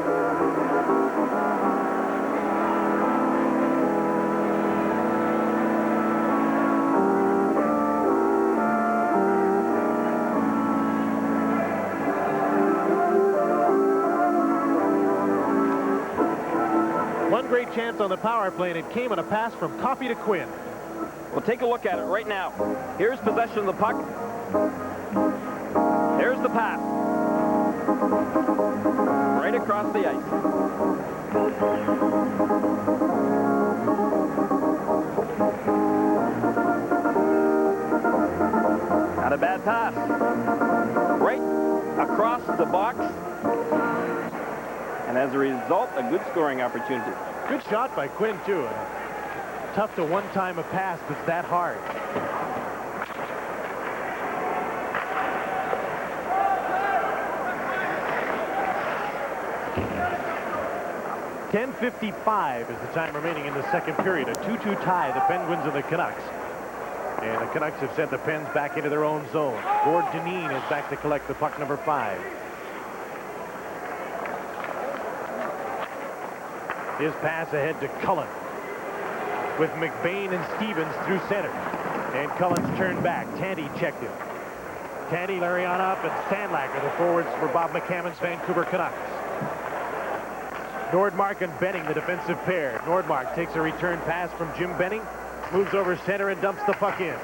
One great chance on the power play, and it came on a pass from Coffey to Quinn. Well, take a look at it right now. Here's possession of the puck. There's the pass. Right across the ice. Not a bad pass. Right across the box. And as a result, a good scoring opportunity. Good shot by Quinn, too. Tough to one-time a pass that's that hard. 10:55 is the time remaining in the second period. A 2-2 tie, the Penguins and the Canucks. And the Canucks have sent the Pens back into their own zone. Gord Dineen is back to collect the puck, number 5. His pass ahead to Cullen, with McBain and Stevens through center. And Cullen's turned back. Tanti checked him. Tanti, Larionov, and Sandlack are the forwards for Bob McCammon's Vancouver Canucks. Nordmark and Benning, the defensive pair. Nordmark takes a return pass from Jim Benning, moves over center and dumps the puck in.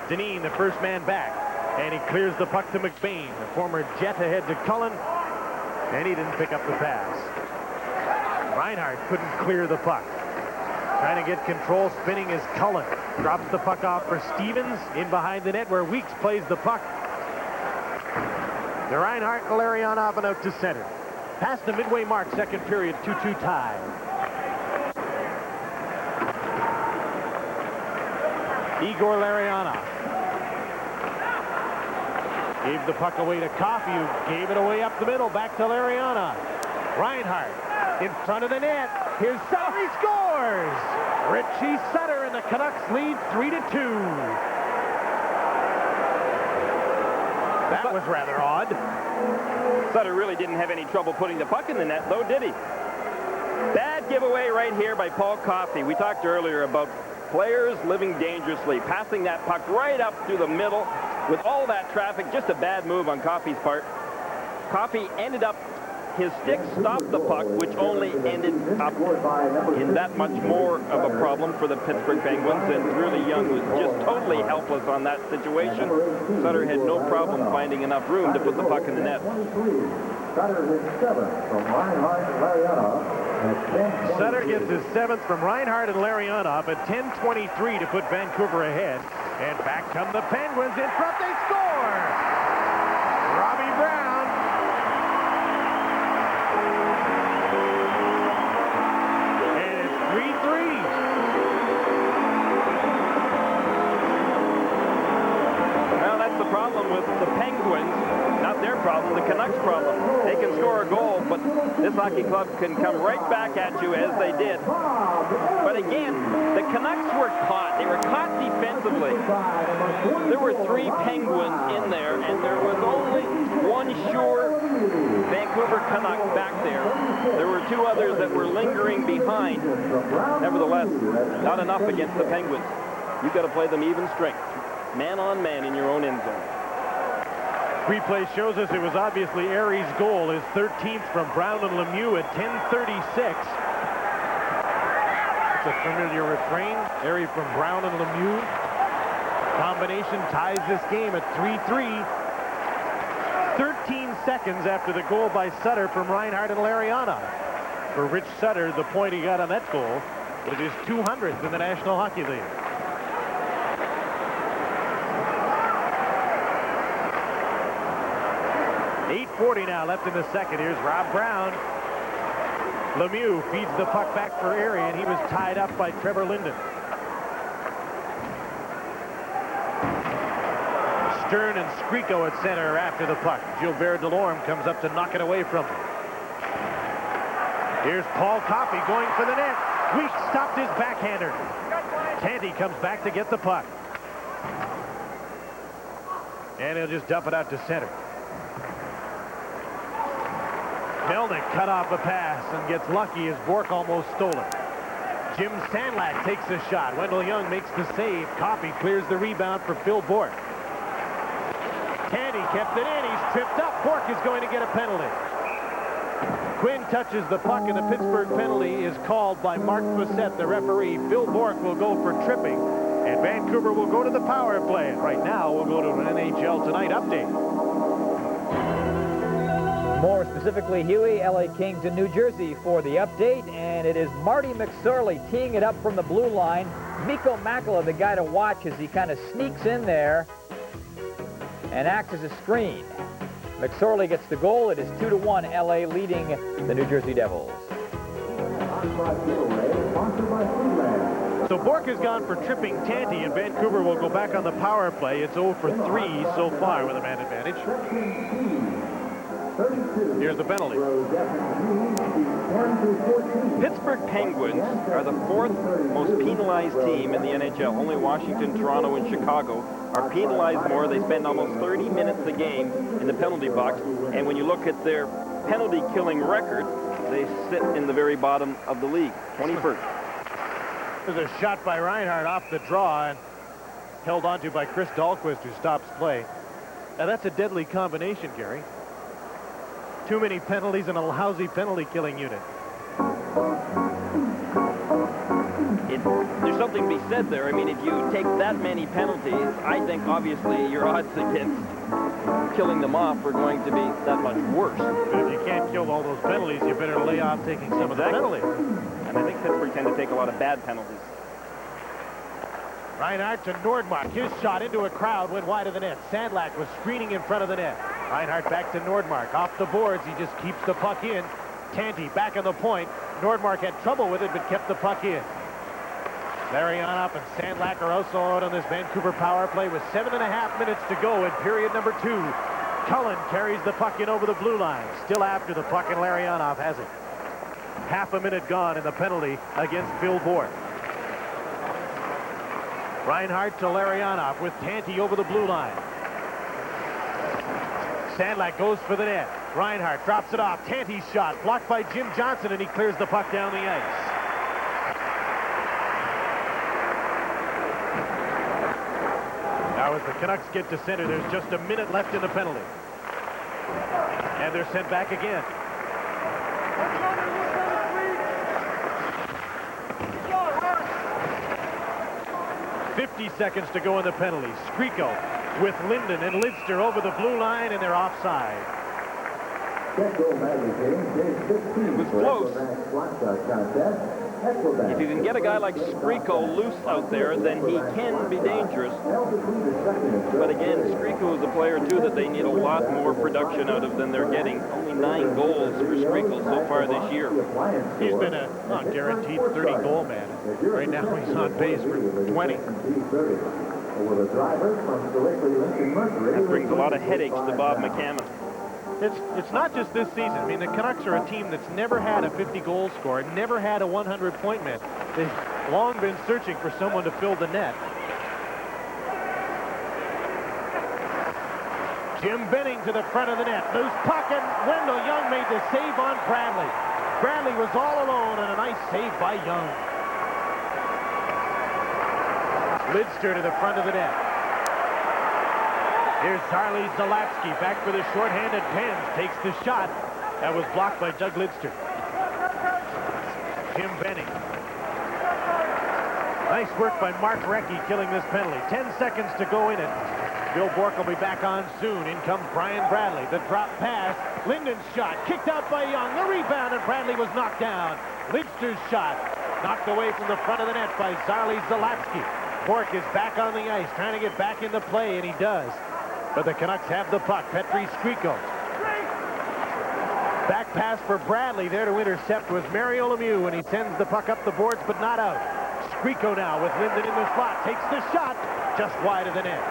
Dineen, the first man back, and he clears the puck to McBain. The former Jet ahead to Cullen, and he didn't pick up the pass. Reinhart couldn't clear the puck. Trying to get control, spinning is Cullen. Drops the puck off for Stevens, in behind the net where Weeks plays the puck. The Reinhart and Larionov and out to center. Past the midway mark, second period, 2-2 tie. Igor Larionov gave the puck away to Coffey, who gave it away up the middle, back to Larionov. Reinhart in front of the net. Here's Sutter, he scores! Richie Sutter, and the Canucks lead 3-2. That was rather odd. Sutter really didn't have any trouble putting the puck in the net, though, did he? Bad giveaway right here by Paul Coffey. We talked earlier about players living dangerously, passing that puck right up through the middle with all that traffic. Just a bad move on Coffey's part. Coffey ended up, his stick stopped the puck, which only ended up in that much more of a problem for the Pittsburgh Penguins, and really Young was just totally helpless on that situation. Sutter had no problem finding enough room to put the puck in the net. Sutter gets his 7th from Reinhart and Larionov at 10:23 to put Vancouver ahead. And back come the Penguins. In front, they score! Robbie Brown. And it's 3-3. Well, that's the problem with the Penguins. Not their problem, the Canucks' problem. They can score a goal, but this hockey club can come right back at you as they did. But again, the Canucks were caught. They were caught defensively. There were 3 Penguins in there, and there was only one sure Vancouver Canuck back there. There were 2 others that were lingering behind. Nevertheless, not enough against the Penguins. You've got to play them even strength. Man on man in your own end zone. Replay shows us it was obviously Aries' goal, his 13th from Brown and Lemieux at 10:36. It's a familiar refrain. Aries from Brown and Lemieux. Combination ties this game at 3-3. 13 seconds after the goal by Sutter from Reinhart and Larionov. For Rich Sutter, the point he got on that goal was his 200th in the National Hockey League. .40 now left in the second. Here's Rob Brown. Lemieux feeds the puck back for Erie, and he was tied up by Trevor Linden. Stern and Skriko at center after the puck. Gilbert Delorme comes up to knock it away from him. Here's Paul Coffey going for the net. Weeks stopped his backhander. Tanti comes back to get the puck. And he'll just dump it out to center. Melnick cut off a pass and gets lucky as Bork almost stole it. Jim Sandlack takes a shot. Wendell Young makes the save. Coffey clears the rebound for Phil Bork. Tanti kept it in. He's tripped up. Bork is going to get a penalty. Quinn touches the puck, and the Pittsburgh penalty is called by Mark Fossett, the referee. Phil Bork will go for tripping, and Vancouver will go to the power play. Right now, we'll go to an NHL Tonight update. More specifically, Huey, LA Kings in New Jersey for the update, and it is Marty McSorley teeing it up from the blue line. Mikko Makela, the guy to watch as he kind of sneaks in there and acts as a screen. McSorley gets the goal. It is 2-1, LA leading the New Jersey Devils. So Bork has gone for tripping Tanti, and Vancouver will go back on the power play. It's 0 for 3 so far with a man advantage. Here's the penalty. Pittsburgh Penguins are the 4th most penalized team in the NHL. Only Washington, Toronto, and Chicago are penalized more. They spend almost 30 minutes a game in the penalty box. And when you look at their penalty-killing record, they sit in the very bottom of the league, 21st. There's a shot by Reinhart off the draw and held onto by Chris Dahlquist, who stops play. Now, that's a deadly combination, Gary. Too many penalties and a lousy penalty-killing unit. There's something to be said there. I mean, if you take that many penalties, I think obviously your odds against killing them off are going to be that much worse. But if you can't kill all those penalties, you better lay off taking some of the penalties. And I think Pittsburgh tend to take a lot of bad penalties. Reinhart to Nordmark. His shot into a crowd went wide of the net. Sandlak was screening in front of the net. Reinhart back to Nordmark. Off the boards, he just keeps the puck in. Tanti back on the point. Nordmark had trouble with it, but kept the puck in. Larionov and Sandlak are also out on this Vancouver power play with 7.5 minutes to go in period number 2. Cullen carries the puck in over the blue line. Still after the puck, and Larionov has it. Half a minute gone in the penalty against Bill Boort. Reinhart to Larionov with Tanti over the blue line. Sandlak goes for the net. Reinhart drops it off. Tanti's shot blocked by Jim Johnson, and he clears the puck down the ice. Now as the Canucks get to center, there's just a minute left in the penalty. And they're sent back again. 50 seconds to go in the penalty. Skriko with Linden and Lidster over the blue line, and they're offside. It was close. If you can get a guy like Skriko loose out there, then he can be dangerous. But again, Skriko is a player, too, that they need a lot more production out of than they're getting. Only 9 goals for Skriko so far this year. He's been a guaranteed 30-goal man. Right now, he's on pace for 20. That brings a lot of headaches to Bob McCammon. It's not just this season. I mean, the Canucks are a team that's never had a 50-goal scorer, never had a 100-point man. They've long been searching for someone to fill the net. Jim Benning to the front of the net. Loose puck, and Wendell Young made the save on Bradley. Bradley was all alone, and a nice save by Young. Lidster to the front of the net. Here's Zarley Zalatsky back for the shorthanded Pens. Takes the shot. That was blocked by Doug Lidster. Jim Benning. Nice work by Mark Recchi killing this penalty. 10 seconds to go in it. Bill Bourque will be back on soon. In comes Brian Bradley. The drop pass. Linden's shot. Kicked out by Young. The rebound, and Bradley was knocked down. Lidster's shot. Knocked away from the front of the net by Zarley Zalatsky. Bourque is back on the ice, trying to get back into play, and he does. But the Canucks have the puck. Petri Skriko. Back pass for Bradley. There to intercept was Mario Lemieux, and he sends the puck up the boards, but not out. Skriko now with Linden in the slot. Takes the shot just wide of the net.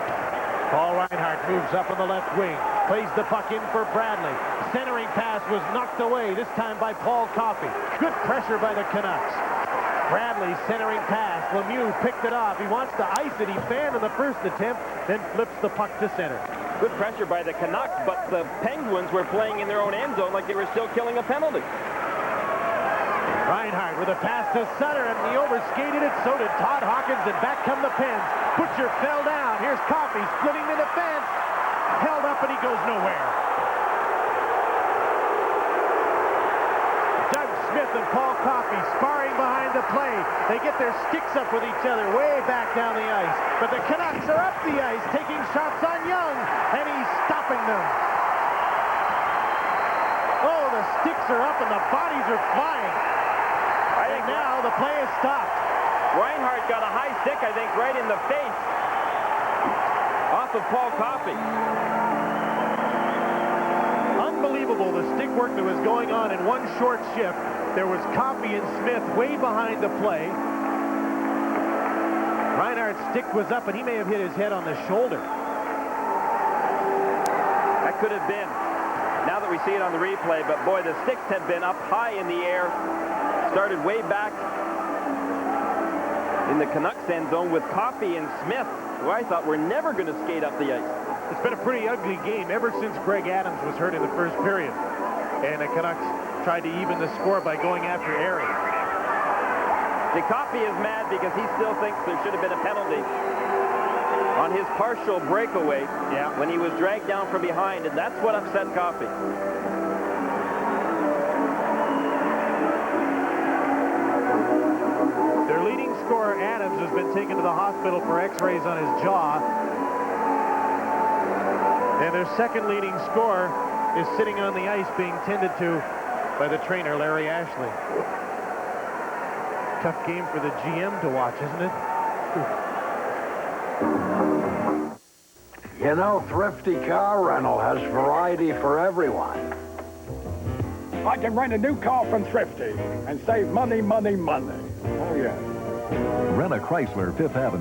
Paul Reinhart moves up on the left wing. Plays the puck in for Bradley. Centering pass was knocked away, this time by Paul Coffey. Good pressure by the Canucks. Bradley centering pass. Lemieux picked it off. He wants to ice it. He fanned in the first attempt, then flips the puck to center. Good pressure by the Canucks, but the Penguins were playing in their own end zone like they were still killing a penalty. Reinhart with a pass to Sutter, and he overskated it. So did Todd Hawkins, and back come the Pens. Butcher fell down. Here's Coffey splitting the defense. Held up, and he goes nowhere. Doug Smith and Paul Coffey sparring behind the play. They get their sticks up with each other way back down the ice. But the Canucks are up the ice, taking shots on Young, and he's stopping them. Oh, the sticks are up and the bodies are flying. And now the play is stopped. Reinhart got a high stick, I think, right in the face off of Paul Coffey. Unbelievable, the stick work that was going on in one short shift. There was Coffey and Smith way behind the play. Reinhardt's stick was up, and he may have hit his head on the shoulder. That could have been. now that we see it on the replay, but boy, the sticks had been up high in the air. Started way back in the Canucks end zone with Coffey and Smith, who I thought were never going to skate up the ice. It's been a pretty ugly game ever since Greg Adams was hurt in the first period. And the Canucks tried to even the score by going after Airy. Coffey is mad because he still thinks there should have been a penalty on his partial breakaway when he was dragged down from behind, and that's what upset Coffey. Their leading scorer, Adams, has been taken to the hospital for x-rays on his jaw. And their second leading scorer is sitting on the ice being tended to by the trainer, Larry Ashley. Tough game for the GM to watch, isn't it? You know, Thrifty Car Rental has variety for everyone. I can rent a new car from Thrifty and save money, money, money. Oh, yeah. Rent a Chrysler, 5th Avenue.